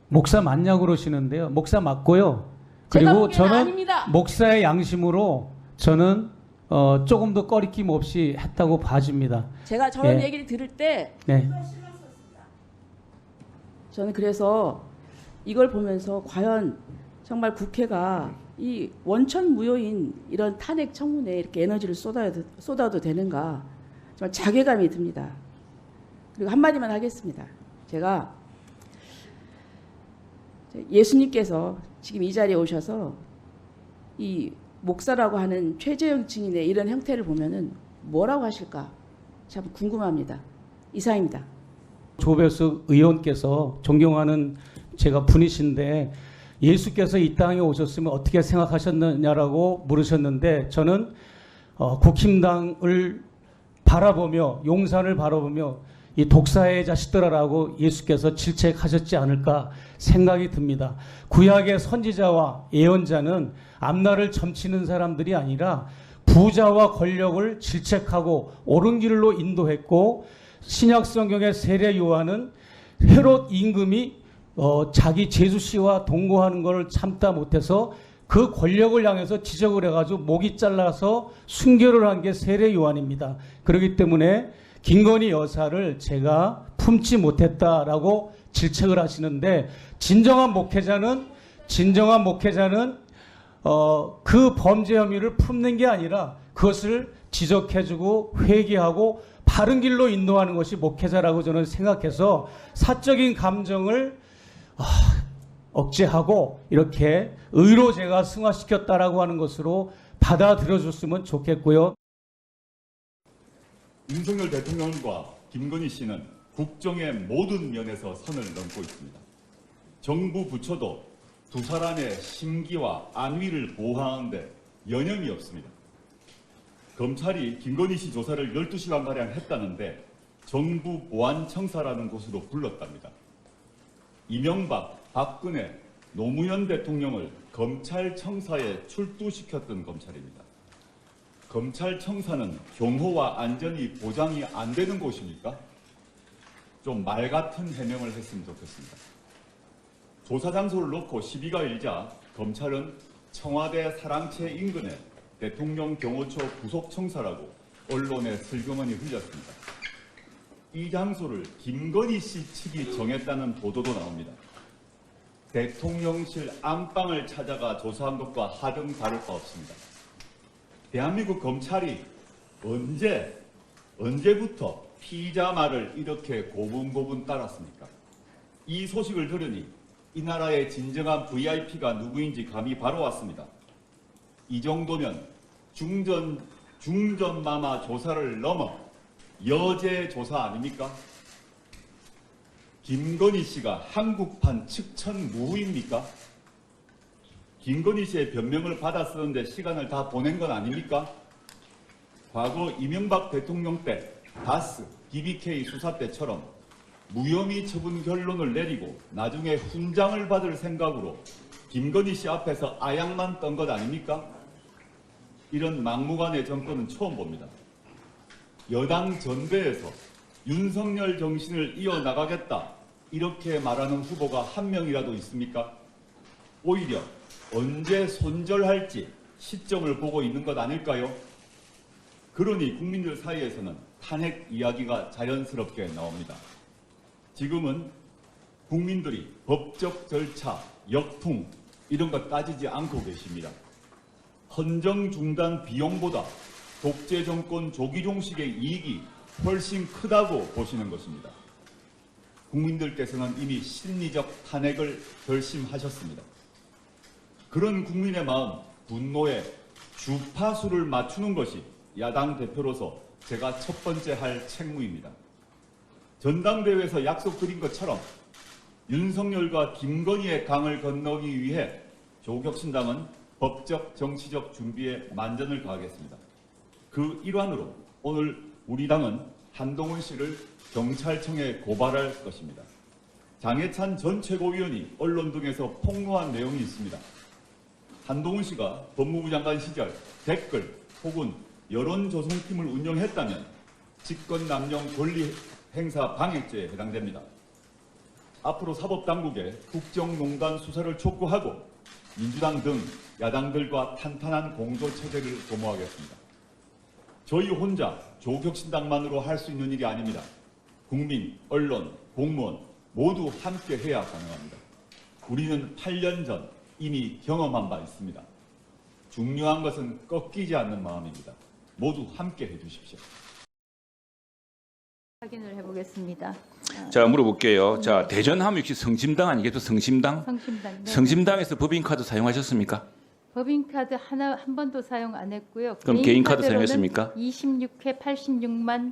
목사 맞냐고 그러시는데요. 목사 맞고요. 그리고 저는 아닙니다. 목사의 양심으로 저는 조금 더 꺼리낌 없이 했다고 봐집니다. 제가 저런 얘기를 들을 때 저는 그래서 이걸 보면서 과연 정말 국회가 이 원천무효인 이런 탄핵 청문회에 이렇게 에너지를 쏟아도 되는가 정말 자괴감이 듭니다. 그리고 한마디만 하겠습니다. 제가 예수님께서 지금 이 자리에 오셔서 이 목사라고 하는 최재형 증인의 이런 형태를 보면은 뭐라고 하실까 참 궁금합니다. 이상입니다. 조배수 의원께서 존경하는 제가 분이신데 예수께서 이 땅에 오셨으면 어떻게 생각하셨느냐라고 물으셨는데 저는 국힘당을 바라보며 용산을 바라보며 이 독사의 자식들아라고 예수께서 질책하셨지 않을까 생각이 듭니다. 구약의 선지자와 예언자는 앞날을 점치는 사람들이 아니라 부자와 권력을 질책하고 옳은 길로 인도했고, 신약 성경의 세례 요한은 헤롯 임금이 자기 제수씨와 동거하는 것을 참다 못해서 그 권력을 향해서 지적을 해가지고 목이 잘라서 순교를 한 게 세례 요한입니다. 그렇기 때문에 김건희 여사를 제가 품지 못했다라고 질책을 하시는데, 진정한 목회자는 그 범죄 혐의를 품는 게 아니라 그것을 지적해주고 회개하고 바른 길로 인도하는 것이 목회자라고 저는 생각해서 사적인 감정을 억제하고 이렇게 의로 제가 승화시켰다라고 하는 것으로 받아들여줬으면 좋겠고요. 윤석열 대통령과 김건희 씨는 국정의 모든 면에서 선을 넘고 있습니다. 정부 부처도 두 사람의 심기와 안위를 보호하는데 여념이 없습니다. 검찰이 김건희 씨 조사를 12시간가량 했다는데 정부 보안청사라는 곳으로 불렀답니다. 이명박, 박근혜, 노무현 대통령을 검찰청사에 출두시켰던 검찰입니다. 검찰청사는 경호와 안전이 보장이 안 되는 곳입니까? 좀 말 같은 해명을 했으면 좋겠습니다. 조사 장소를 놓고 시비가 일자 검찰은 청와대 사랑채 인근에 대통령 경호처 부속청사라고 언론에 슬그머니 흘렸습니다. 이 장소를 김건희 씨 측이 정했다는 보도도 나옵니다. 대통령실 안방을 찾아가 조사한 것과 하등 다를 바 없습니다. 대한민국 검찰이 언제부터 피의자 말을 이렇게 고분고분 따랐습니까? 이 소식을 들으니 이 나라의 진정한 VIP가 누구인지 감이 바로 왔습니다. 이 정도면 중전마마 조사를 넘어 여제 조사 아닙니까? 김건희 씨가 한국판 측천무후입니까? 김건희 씨의 변명을 받아 쓰는데 시간을 다 보낸 건 아닙니까? 과거 이명박 대통령 때 다스, BBK 수사 때처럼 무혐의 처분 결론을 내리고 나중에 훈장을 받을 생각으로 김건희 씨 앞에서 아양만 떤 것 아닙니까? 이런 막무가내 정권은 처음 봅니다. 여당 전대에서 윤석열 정신을 이어나가겠다 이렇게 말하는 후보가 한 명이라도 있습니까? 오히려 언제 손절할지 시점을 보고 있는 것 아닐까요? 그러니 국민들 사이에서는 탄핵 이야기가 자연스럽게 나옵니다. 지금은 국민들이 법적 절차, 역풍 이런 거 따지지 않고 계십니다. 헌정 중단 비용보다 독재 정권 조기종식의 이익이 훨씬 크다고 보시는 것입니다. 국민들께서는 이미 심리적 탄핵을 결심하셨습니다. 그런 국민의 마음, 분노에 주파수를 맞추는 것이 야당 대표로서 제가 첫 번째 할 책무입니다. 전당대회에서 약속드린 것처럼 윤석열과 김건희의 강을 건너기 위해 조국혁신당은 법적, 정치적 준비에 만전을 다하겠습니다. 그 일환으로 오늘 우리 당은 한동훈 씨를 경찰청에 고발할 것입니다. 장해찬 전 최고위원이 언론 등에서 폭로한 내용이 있습니다. 한동훈 씨가 법무부 장관 시절 댓글 혹은 여론조성팀을 운영했다면 직권남용 권리행사 방해죄에 해당됩니다. 앞으로 사법당국에 국정농단 수사를 촉구하고 민주당 등 야당들과 탄탄한 공조체제를 도모하겠습니다. 저희 혼자 조국혁신당만으로 할 수 있는 일이 아닙니다. 국민, 언론, 공무원 모두 함께 해야 가능합니다. 우리는 8년 전 이미 경험한 바 있습니다. 중요한 것은 꺾이지 않는 마음입니다. 모두 함께 해주십시오. 확인을 해보겠습니다. 자, 물어볼게요. 자, 대전하면 역시 성심당 아니겠죠? 성심당? 성심당. 네. 성심당에서 법인카드 사용하셨습니까? 법인카드 한 번도 사용 안 했고요. 그럼 개인카드 사용했습니까? 26회 86만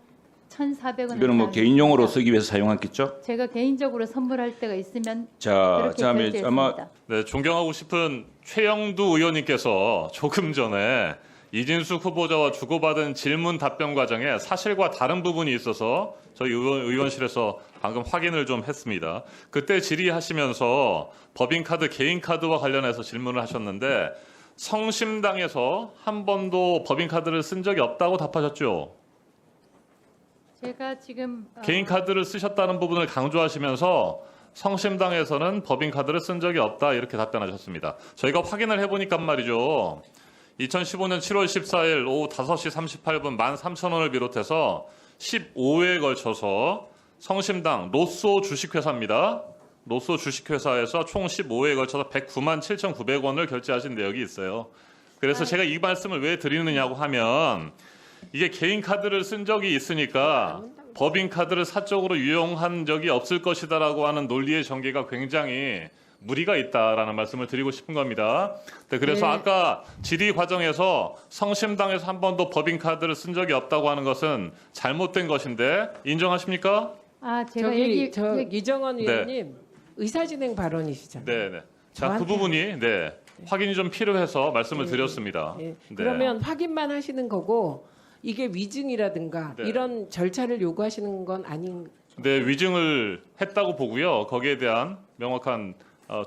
1,400원. 이거는 뭐 개인용으로 쓰기 위해서 사용했겠죠? 제가 개인적으로 선물할 때가 있으면 자, 그렇게 다음에 결제했습니다. 아마 네, 존경하고 싶은 최영두 의원님께서 조금 전에 이진숙 후보자와 주고받은 질문 답변 과정에 사실과 다른 부분이 있어서 저희 의원실에서 방금 확인을 좀 했습니다. 그때 질의하시면서 법인카드, 개인카드와 관련해서 질문을 하셨는데 성심당에서 한 번도 법인카드를 쓴 적이 없다고 답하셨죠? 제가 지금 개인카드를 쓰셨다는 부분을 강조하시면서 성심당에서는 법인카드를 쓴 적이 없다 이렇게 답변하셨습니다. 저희가 확인을 해보니까 말이죠. 2015년 7월 14일 오후 5시 38분 13,000원을 비롯해서 15회에 걸쳐서 성심당 로쏘 주식회사입니다. 로쏘 주식회사에서 총 15회에 걸쳐서 109만 7,900원을 결제하신 내역이 있어요. 그래서 제가 이 말씀을 왜 드리느냐고 하면 이게 개인 카드를 쓴 적이 있으니까 법인 카드를 사적으로 유용한 적이 없을 것이다라고 하는 논리의 전개가 굉장히 무리가 있다라는 말씀을 드리고 싶은 겁니다. 네, 그래서 네. 아까 질의 과정에서 성심당에서 한 번도 법인 카드를 쓴 적이 없다고 하는 것은 잘못된 것인데 인정하십니까? 제가 유정원 네. 의원님 의사진행 발언이시잖아요. 네. 자, 그 부분이 확인이 좀 필요해서 말씀을 드렸습니다. 네. 네. 그러면 확인만 하시는 거고 이게 위증이라든가 네. 이런 절차를 요구하시는 건 아닌. 네, 위증을 했다고 보고요. 거기에 대한 명확한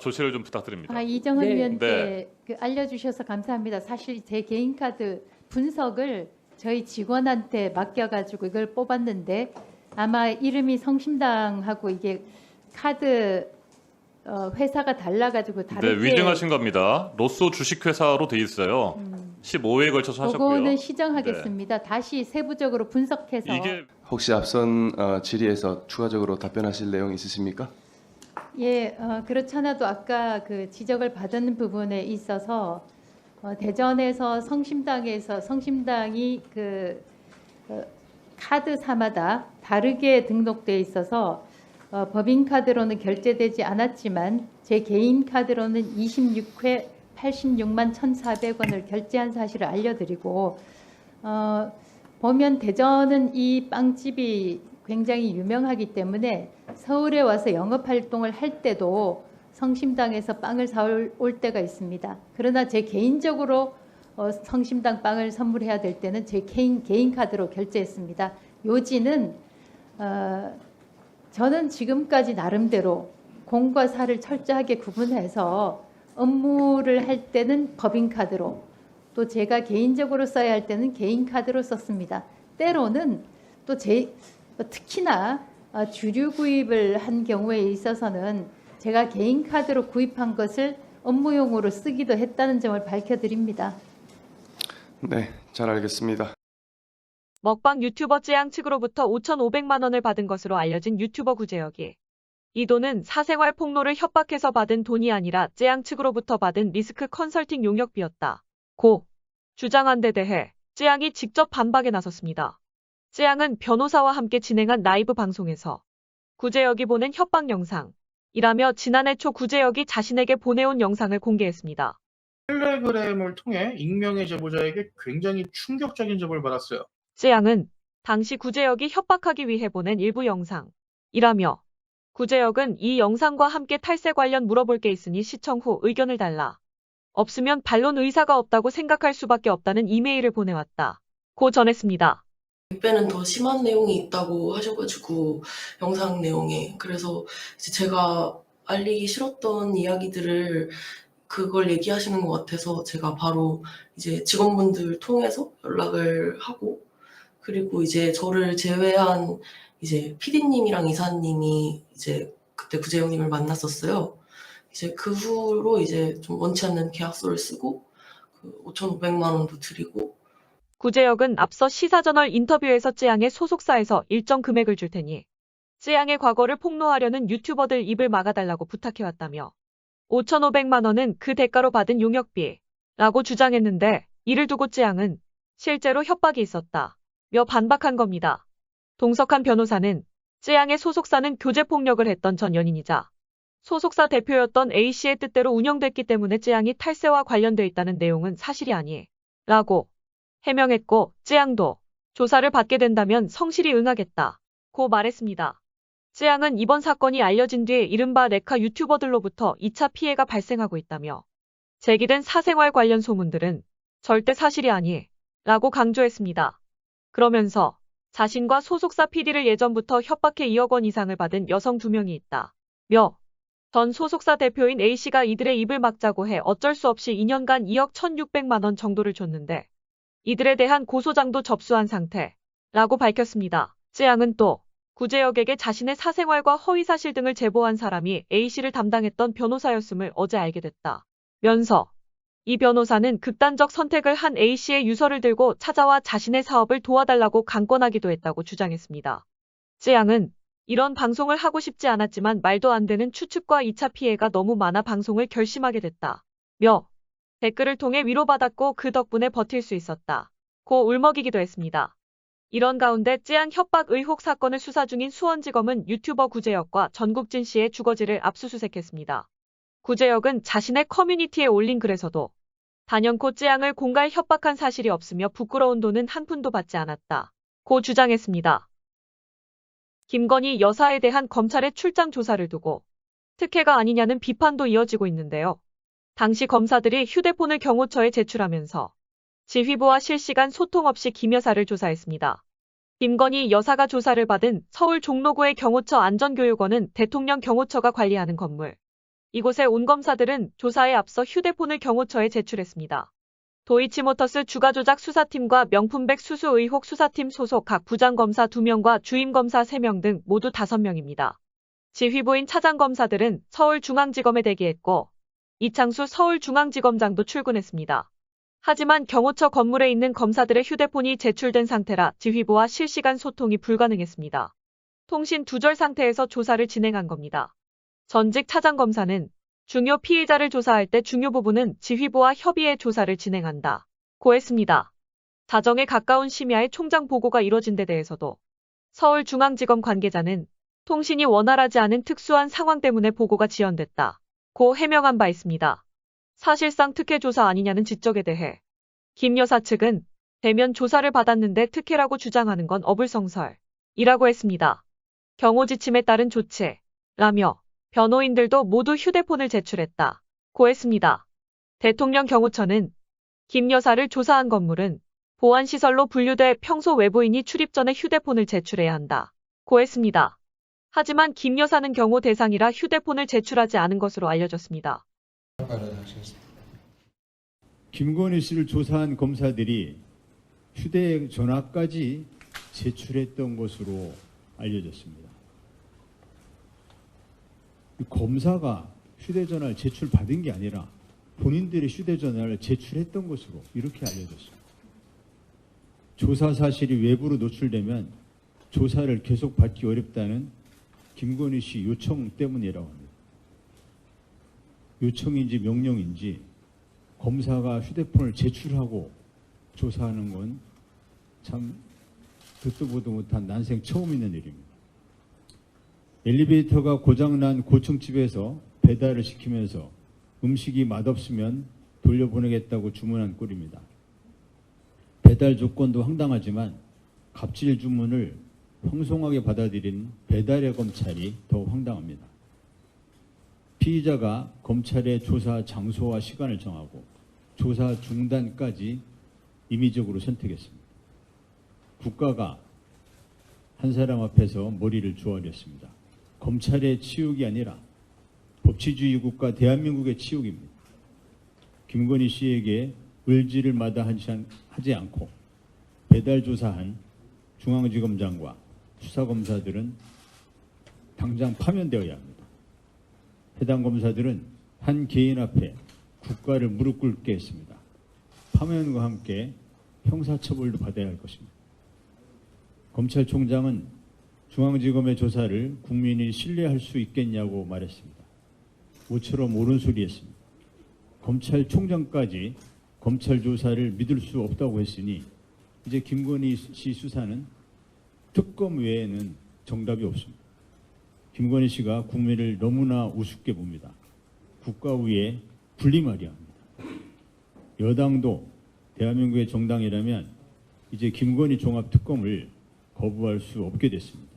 조치를 좀 부탁드립니다. 이정은 네. 의원께 네. 알려주셔서 감사합니다. 사실 제 개인 카드 분석을 저희 직원한테 맡겨가지고 이걸 뽑았는데 아마 이름이 성심당하고 이게 카드 회사가 달라가지고 다르게. 네, 위증하신 겁니다. 로쏘 주식회사로 돼 있어요. 15회에 걸쳐서 하셨고요. 그거는 시정하겠습니다. 다시 세부적으로 분석해서. 혹시 앞선 질의에서 추가적으로 답변하실 내용 있으십니까? 예, 그렇잖아도 아까 그 지적을 받은 부분에 있어서 대전에서 성심당이 그 카드사마다 다르게 등록돼 있어서 법인카드로는 결제되지 않았지만 제 개인 카드로는 26회 86만 1,400원을 결제한 사실을 알려드리고 보면 대전은 이 빵집이 굉장히 유명하기 때문에 서울에 와서 영업활동을 할 때도 성심당에서 빵을 사올 때가 있습니다. 그러나 제 개인적으로 성심당 빵을 선물해야 될 때는 제 개인 카드로 결제했습니다. 요지는 저는 지금까지 나름대로 공과 사를 철저하게 구분해서 업무를 할 때는 법인카드로 또 제가 개인적으로 써야 할 때는 개인카드로 썼습니다. 때로는 또 특히나 주류 구입을 한 경우에 있어서는 제가 개인카드로 구입한 것을 업무용으로 쓰기도 했다는 점을 밝혀드립니다. 네, 잘 알겠습니다. 먹방 유튜버 쯔양 측으로부터 5,500만 원을 받은 것으로 알려진 유튜버 구제혁이. 이 돈은 사생활 폭로를 협박해서 받은 돈이 아니라 쯔양 측으로부터 받은 리스크 컨설팅 용역비였다. 고 주장한 데 대해 쯔양이 직접 반박에 나섰습니다. 쯔양은 변호사와 함께 진행한 라이브 방송에서 구제혁이 보낸 협박 영상이라며 지난해 초 구제혁이 자신에게 보내온 영상을 공개했습니다. 텔레그램을 통해 익명의 제보자에게 굉장히 충격적인 제보를 받았어요. 쯔양은 당시 구제혁이 협박하기 위해 보낸 일부 영상이라며 구제혁은 이 영상과 함께 탈세 관련 물어볼 게 있으니 시청 후 의견을 달라. 없으면 반론 의사가 없다고 생각할 수밖에 없다는 이메일을 보내왔다. 고 전했습니다. 100배는 더 심한 내용이 있다고 하셔가지고 영상 내용에 그래서 이제 제가 알리기 싫었던 이야기들을 그걸 얘기하시는 것 같아서 제가 바로 이제 직원분들 통해서 연락을 하고 그리고 이제 저를 제외한 이제 PD님이랑 이사님이 이제 그때 구제영님을 만났었어요. 이제 그 후로 이제 좀 원치 않는 계약서를 쓰고 그 5,500만 원도 드리고. 구제혁은 앞서 시사저널 인터뷰에서 쯔양의 소속사에서 일정 금액을 줄 테니 쯔양의 과거를 폭로하려는 유튜버들 입을 막아달라고 부탁해왔다며 5,500만 원은 그 대가로 받은 용역비라고 주장했는데 이를 두고 쯔양은 실제로 협박이 있었다며 반박한 겁니다. 동석한 변호사는 쯔양의 소속사는 교제폭력을 했던 전 연인이자 소속사 대표였던 A씨의 뜻대로 운영됐기 때문에 쯔양이 탈세와 관련돼 있다는 내용은 사실이 아니라고 해명했고 쯔양도 조사를 받게 된다면 성실히 응하겠다. 고 말했습니다. 쯔양은 이번 사건이 알려진 뒤에 이른바 레카 유튜버들로부터 2차 피해가 발생하고 있다며 제기된 사생활 관련 소문들은 절대 사실이 아니라고 강조했습니다. 그러면서 자신과 소속사 PD를 예전부터 협박해 2억 원 이상을 받은 여성 2명이 있다며 전 소속사 대표인 A씨가 이들의 입을 막자고 해 어쩔 수 없이 2년간 2억 1,600만 원 정도를 줬는데 이들에 대한 고소장도 접수한 상태라고 밝혔습니다. 쯔양은 또 구제역에게 자신의 사생활과 허위사실 등을 제보한 사람이 A씨를 담당했던 변호사였음을 어제 알게 됐다면서 이 변호사는 극단적 선택을 한 A씨의 유서를 들고 찾아와 자신의 사업을 도와달라고 강권하기도 했다고 주장했습니다. 쯔양은 이런 방송을 하고 싶지 않았지만 말도 안 되는 추측과 2차 피해가 너무 많아 방송을 결심하게 됐다며 댓글을 통해 위로받았고 그 덕분에 버틸 수 있었다고 울먹이기도 했습니다. 이런 가운데 쯔양 협박 의혹 사건을 수사 중인 수원지검은 유튜버 구제역과 전국진 씨의 주거지를 압수수색했습니다. 구제역은 자신의 커뮤니티에 올린 글에서도 단연코 쯔양을 공갈 협박한 사실이 없으며 부끄러운 돈은 한 푼도 받지 않았다고 주장했습니다. 김건희 여사에 대한 검찰의 출장 조사를 두고 특혜가 아니냐는 비판도 이어지고 있는데요. 당시 검사들이 휴대폰을 경호처에 제출하면서 지휘부와 실시간 소통 없이 김 여사를 조사했습니다. 김건희 여사가 조사를 받은 서울 종로구의 경호처 안전교육원은 대통령 경호처가 관리하는 건물. 이곳에 온 검사들은 조사에 앞서 휴대폰을 경호처에 제출했습니다. 도이치모터스 주가조작 수사팀과 명품백 수수 의혹 수사팀 소속 각 부장검사 2명과 주임검사 3명 등 모두 5명입니다. 지휘부인 차장검사들은 서울중앙지검에 대기했고 이창수 서울중앙지검장도 출근했습니다. 하지만 경호처 건물에 있는 검사들의 휴대폰이 제출된 상태라 지휘부와 실시간 소통이 불가능했습니다. 통신 두절 상태에서 조사를 진행한 겁니다. 전직 차장검사는 중요 피의자를 조사할 때 중요 부분은 지휘부와 협의해 조사를 진행한다고 했습니다. 자정에 가까운 심야에 총장 보고가 이뤄진 데 대해서도 서울중앙지검 관계자는 통신이 원활하지 않은 특수한 상황 때문에 보고가 지연됐다고 해명한 바 있습니다. 사실상 특혜 조사 아니냐는 지적에 대해 김 여사 측은 대면 조사를 받았는데 특혜라고 주장하는 건 어불성설이라고 했습니다. 경호 지침에 따른 조치라며 변호인들도 모두 휴대폰을 제출했다고 했습니다. 대통령 경호처는 김 여사를 조사한 건물은 보안시설로 분류돼 평소 외부인이 출입 전에 휴대폰을 제출해야 한다고 했습니다. 하지만 김 여사는 경호 대상이라 휴대폰을 제출하지 않은 것으로 알려졌습니다. 김건희 씨를 조사한 검사들이 휴대전화까지 제출했던 것으로 알려졌습니다. 검사가 휴대전화를 제출받은 게 아니라 본인들의 휴대전화를 제출했던 것으로 이렇게 알려졌습니다. 조사 사실이 외부로 노출되면 조사를 계속 받기 어렵다는 김건희 씨 요청 때문이라고 합니다. 요청인지 명령인지 검사가 휴대폰을 제출하고 조사하는 건 참 듣도 보도 못한 난생 처음 있는 일입니다. 엘리베이터가 고장난 고층집에서 배달을 시키면서 음식이 맛없으면 돌려보내겠다고 주문한 꼴입니다. 배달 조건도 황당하지만 갑질 주문을 황송하게 받아들인 배달의 검찰이 더 황당합니다. 피의자가 검찰의 조사 장소와 시간을 정하고 조사 중단까지 임의적으로 선택했습니다. 국가가 한 사람 앞에서 머리를 조아렸습니다. 검찰의 치욕이 아니라 법치주의 국가 대한민국의 치욕입니다. 김건희 씨에게 을지를 마다하지 않고 배달 조사한 중앙지검장과 수사검사들은 당장 파면되어야 합니다. 해당 검사들은 한 개인 앞에 국가를 무릎 꿇게 했습니다. 파면과 함께 형사처벌도 받아야 할 것입니다. 검찰총장은 중앙지검의 조사를 국민이 신뢰할 수 있겠냐고 말했습니다. 모처럼 옳은 소리 했습니다. 검찰총장까지 검찰 조사를 믿을 수 없다고 했으니 이제 김건희 씨 수사는 특검 외에는 정답이 없습니다. 김건희 씨가 국민을 너무나 우습게 봅니다. 국가 위에 군림하려 합니다. 여당도 대한민국의 정당이라면 이제 김건희 종합특검을 거부할 수 없게 됐습니다.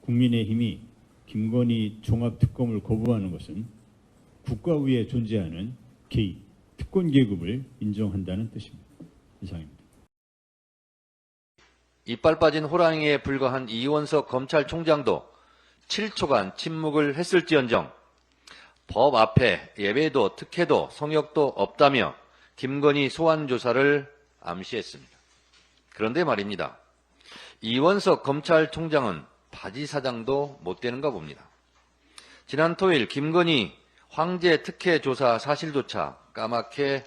국민의힘이 김건희 종합특검을 거부하는 것은 국가 위에 존재하는 개입, 특권 계급을 인정한다는 뜻입니다. 이상입니다. 이빨 빠진 호랑이에 불과한 이원석 검찰총장도 7초간 침묵을 했을지언정 법 앞에 예외도 특혜도 성역도 없다며 김건희 소환 조사를 암시했습니다. 그런데 말입니다. 이원석 검찰총장은 바지 사장도 못 되는가 봅니다. 지난 토요일 김건희 황제 특혜 조사 사실조차 까맣게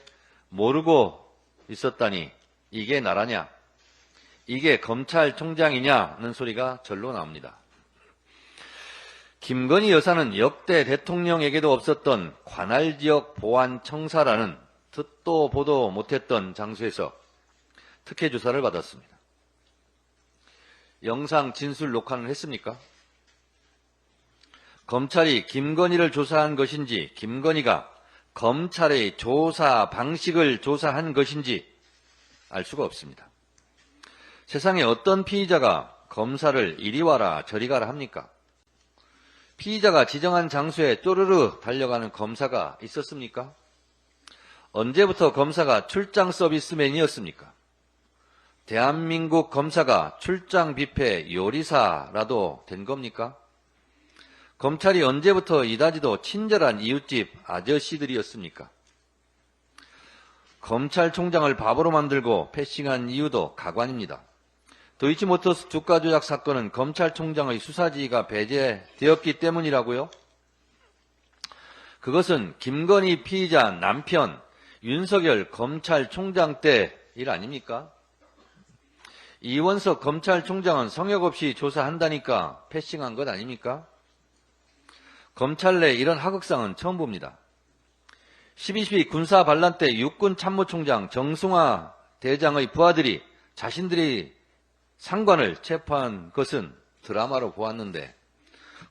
모르고 있었다니 이게 나라냐? 이게 검찰총장이냐는 소리가 절로 나옵니다. 김건희 여사는 역대 대통령에게도 없었던 관할지역 보안청사라는 듣도 보도 못했던 장소에서 특혜 조사를 받았습니다. 영상 진술 녹화는 했습니까? 검찰이 김건희를 조사한 것인지 김건희가 검찰의 조사 방식을 조사한 것인지 알 수가 없습니다. 세상에 어떤 피의자가 검사를 이리 와라 저리 가라 합니까? 피의자가 지정한 장소에 쪼르르 달려가는 검사가 있었습니까? 언제부터 검사가 출장 서비스맨이었습니까? 대한민국 검사가 출장 뷔페 요리사라도 된 겁니까? 검찰이 언제부터 이다지도 친절한 이웃집 아저씨들이었습니까? 검찰총장을 바보로 만들고 패싱한 이유도 가관입니다. 도이치모터스 주가 조작 사건은 검찰총장의 수사지휘가 배제되었기 때문이라고요? 그것은 김건희 피의자 남편 윤석열 검찰총장 때 일 아닙니까? 이원석 검찰총장은 성역 없이 조사한다니까 패싱한 것 아닙니까? 검찰 내 이런 하극상은 처음 봅니다. 12.12 군사 반란 때 육군 참모총장 정승화 대장의 부하들이 자신들이 상관을 체포한 것은 드라마로 보았는데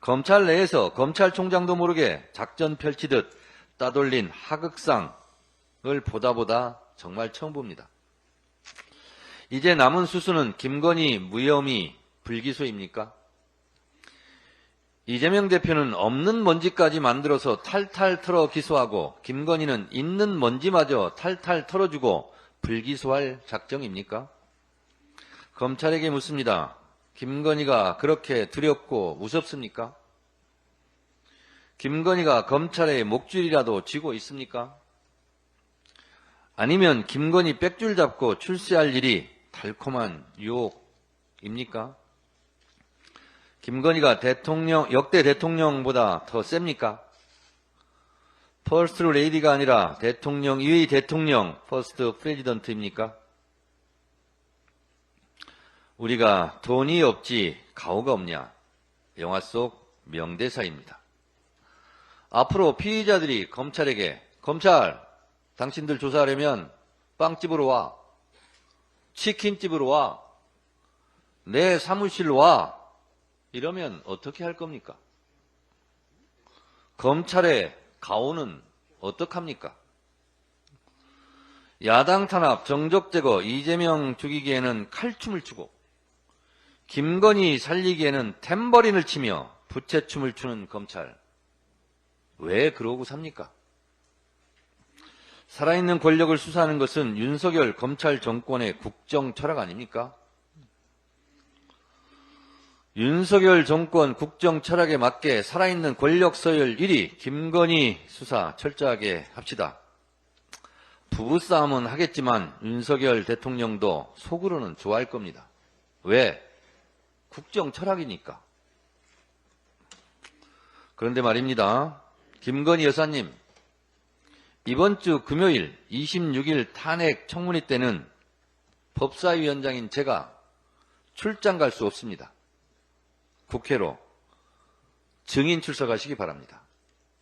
검찰 내에서 검찰총장도 모르게 작전 펼치듯 따돌린 하극상을 보다 정말 처음 봅니다. 이제 남은 수수는 김건희 무혐의 불기소입니까? 이재명 대표는 없는 먼지까지 만들어서 탈탈 털어 기소하고 김건희는 있는 먼지마저 탈탈 털어주고 불기소할 작정입니까? 검찰에게 묻습니다. 김건희가 그렇게 두렵고 무섭습니까? 김건희가 검찰의 목줄이라도 쥐고 있습니까? 아니면 김건희 빽줄 잡고 출세할 일이 달콤한 유혹입니까? 김건희가 역대 대통령보다 더 셉니까? 퍼스트 레이디가 아니라 대통령의 대통령 퍼스트 프레지던트입니까? 우리가 돈이 없지 가오가 없냐? 영화 속 명대사입니다. 앞으로 피의자들이 검찰에게 검찰, 당신들 조사하려면 빵집으로 와, 치킨집으로 와, 내 사무실로 와, 이러면 어떻게 할 겁니까? 검찰의 가오는 어떡합니까? 야당 탄압, 정적 제거, 이재명 죽이기에는 칼춤을 추고 김건희 살리기에는 탬버린을 치며 부채춤을 추는 검찰. 왜 그러고 삽니까? 살아있는 권력을 수사하는 것은 윤석열 검찰 정권의 국정 철학 아닙니까? 윤석열 정권 국정 철학에 맞게 살아있는 권력 서열 1위 김건희 수사 철저하게 합시다. 부부싸움은 하겠지만 윤석열 대통령도 속으로는 좋아할 겁니다. 왜? 국정 철학이니까. 그런데 말입니다. 김건희 여사님, 이번 주 금요일 26일 탄핵 청문회 때는 법사위원장인 제가 출장 갈 수 없습니다. 국회로 증인 출석하시기 바랍니다.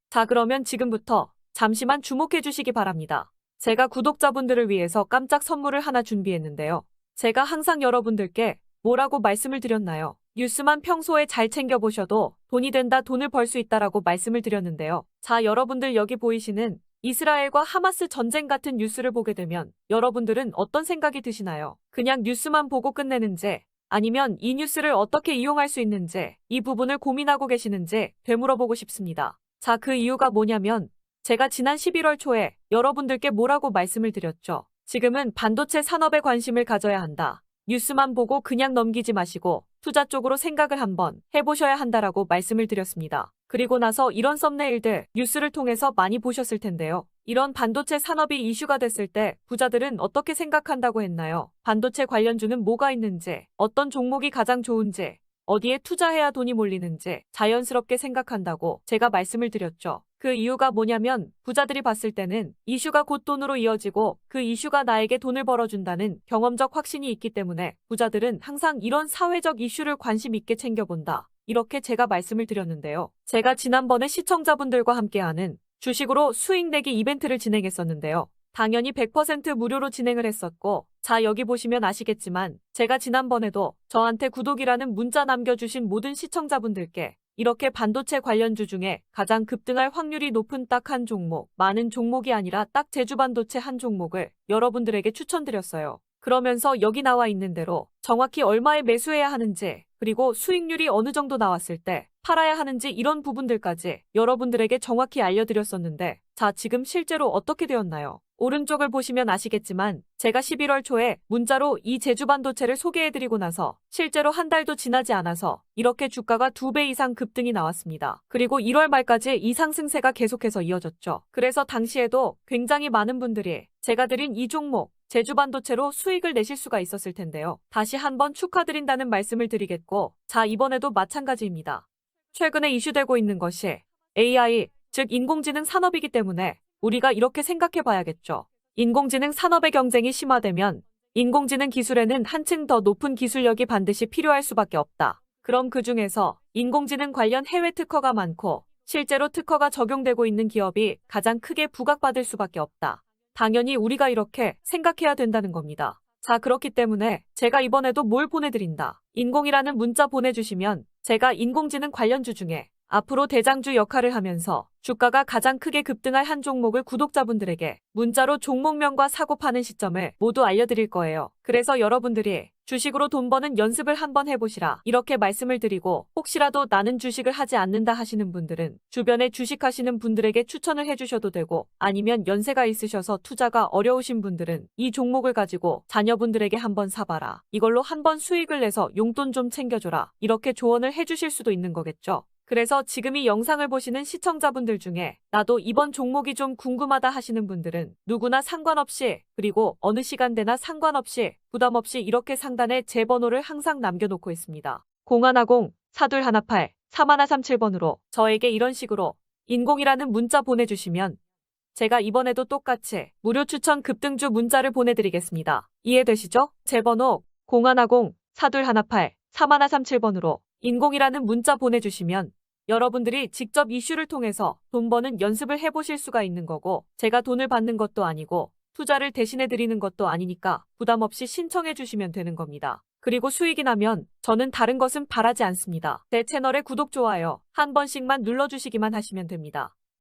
자, 그러면 지금부터 잠시만 주목해 주시기 바랍니다. 제가 구독자분들을 위해서 깜짝 선물을 하나 준비했는데요. 제가 항상 여러분들께 뭐라고 말씀을 드렸나요? 뉴스만 평소에 잘 챙겨보셔도 돈이 된다, 돈을 벌 수 있다라고 말씀을 드렸는데요. 자, 여러분들 여기 보이시는 이스라엘과 하마스 전쟁 같은 뉴스를 보게 되면 여러분들은 어떤 생각이 드시나요? 그냥 뉴스만 보고 끝내는지 아니면 이 뉴스를 어떻게 이용할 수 있는지 이 부분을 고민하고 계시는지 되물어보고 싶습니다. 자, 그 이유가 뭐냐면 제가 지난 11월 초에 여러분들께 뭐라고 말씀을 드렸죠. 지금은 반도체 산업에 관심을 가져야 한다. 뉴스만 보고 그냥 넘기지 마시고 투자 쪽으로 생각을 한번 해보셔야 한다라고 말씀을 드렸습니다. 그리고 나서 이런 썸네일들 뉴스를 통해서 많이 보셨을 텐데요. 이런 반도체 산업이 이슈가 됐을 때 부자들은 어떻게 생각한다고 했나요? 반도체 관련주는 뭐가 있는지, 어떤 종목이 가장 좋은지, 어디에 투자해야 돈이 몰리는지 자연스럽게 생각한다고 제가 말씀을 드렸죠. 그 이유가 뭐냐면 부자들이 봤을 때는 이슈가 곧 돈으로 이어지고 그 이슈가 나에게 돈을 벌어준다는 경험적 확신이 있기 때문에 부자들은 항상 이런 사회적 이슈를 관심 있게 챙겨본다. 이렇게 제가 말씀을 드렸는데요. 제가 지난번에 시청자분들과 함께하는 주식으로 수익 내기 이벤트를 진행했었는데요. 당연히 100% 무료로 진행을 했었고, 자, 여기 보시면 아시겠지만 제가 지난번에도 저한테 구독이라는 문자 남겨주신 모든 시청자분들께 이렇게 반도체 관련주 중에 가장 급등할 확률이 높은 딱 한 종목, 많은 종목이 아니라 딱 제주반도체 한 종목을 여러분들에게 추천드렸어요. 그러면서 여기 나와 있는 대로 정확히 얼마에 매수해야 하는지, 그리고 수익률이 어느 정도 나왔을 때 팔아야 하는지 이런 부분들까지 여러분들에게 정확히 알려드렸었는데, 자, 지금 실제로 어떻게 되었나요? 오른쪽을 보시면 아시겠지만 제가 11월 초에 문자로 이 제주반도체를 소개해드리고 나서 실제로 한 달도 지나지 않아서 이렇게 주가가 2배 이상 급등이 나왔습니다. 그리고 1월 말까지 이 상승세가 계속해서 이어졌죠. 그래서 당시에도 굉장히 많은 분들이 제가 드린 이 종목 제주반도체로 수익을 내실 수가 있었을 텐데요. 다시 한번 축하드린다는 말씀을 드리겠고, 자, 이번에도 마찬가지입니다. 최근에 이슈되고 있는 것이 AI, 즉 인공지능 산업이기 때문에 우리가 이렇게 생각해 봐야겠죠. 인공지능 산업의 경쟁이 심화되면 인공지능 기술에는 한층 더 높은 기술력이 반드시 필요할 수밖에 없다. 그럼 그 중에서 인공지능 관련 해외 특허가 많고 실제로 특허가 적용되고 있는 기업이 가장 크게 부각받을 수밖에 없다. 당연히 우리가 이렇게 생각해야 된다는 겁니다. 자, 그렇기 때문에 제가 이번에도 뭘 보내드린다. 인공이라는 문자 보내주시면 제가 인공지능 관련주 중에 앞으로 대장주 역할을 하면서 주가가 가장 크게 급등할 한 종목을 구독자분들에게 문자로 종목명과 사고 파는 시점을 모두 알려드릴 거예요. 그래서 여러분들이 주식으로 돈 버는 연습을 한번 해보시라 이렇게 말씀을 드리고, 혹시라도 나는 주식을 하지 않는다 하시는 분들은 주변에 주식하시는 분들에게 추천을 해주셔도 되고, 아니면 연세가 있으셔서 투자가 어려우신 분들은 이 종목을 가지고 자녀분들에게 한번 사봐라. 이걸로 한번 수익을 내서 용돈 좀 챙겨줘라. 이렇게 조언을 해주실 수도 있는 거겠죠. 그래서 지금 이 영상을 보시는 시청자분들 중에 나도 이번 종목이 좀 궁금하다 하시는 분들은 누구나 상관없이, 그리고 어느 시간대나 상관없이 부담없이 이렇게 상단에 제 번호를 항상 남겨놓고 있습니다. 0110-4218-3137번으로 저에게 이런 식으로 인공이라는 문자 보내주시면 제가 이번에도 똑같이 무료 추천 급등주 문자를 보내드리겠습니다. 이해되시죠? 제 번호 0110-4218-3137번으로 인공이라는 문자 보내주시면 여러분들이 직접 이슈를 통해서 돈 버는 연습을 해보실 수가 있는 거고, 제가 돈을 받는 것도 아니고 투자를 대신해 드리는 것도 아니니까 부담 없이 신청해 주시면 되는 겁니다. 그리고 수익이 나면 저는 다른 것은 바라지 않습니다. 제 채널의 구독, 좋아요 한 번씩만 눌러주시기만 하시면 됩니다.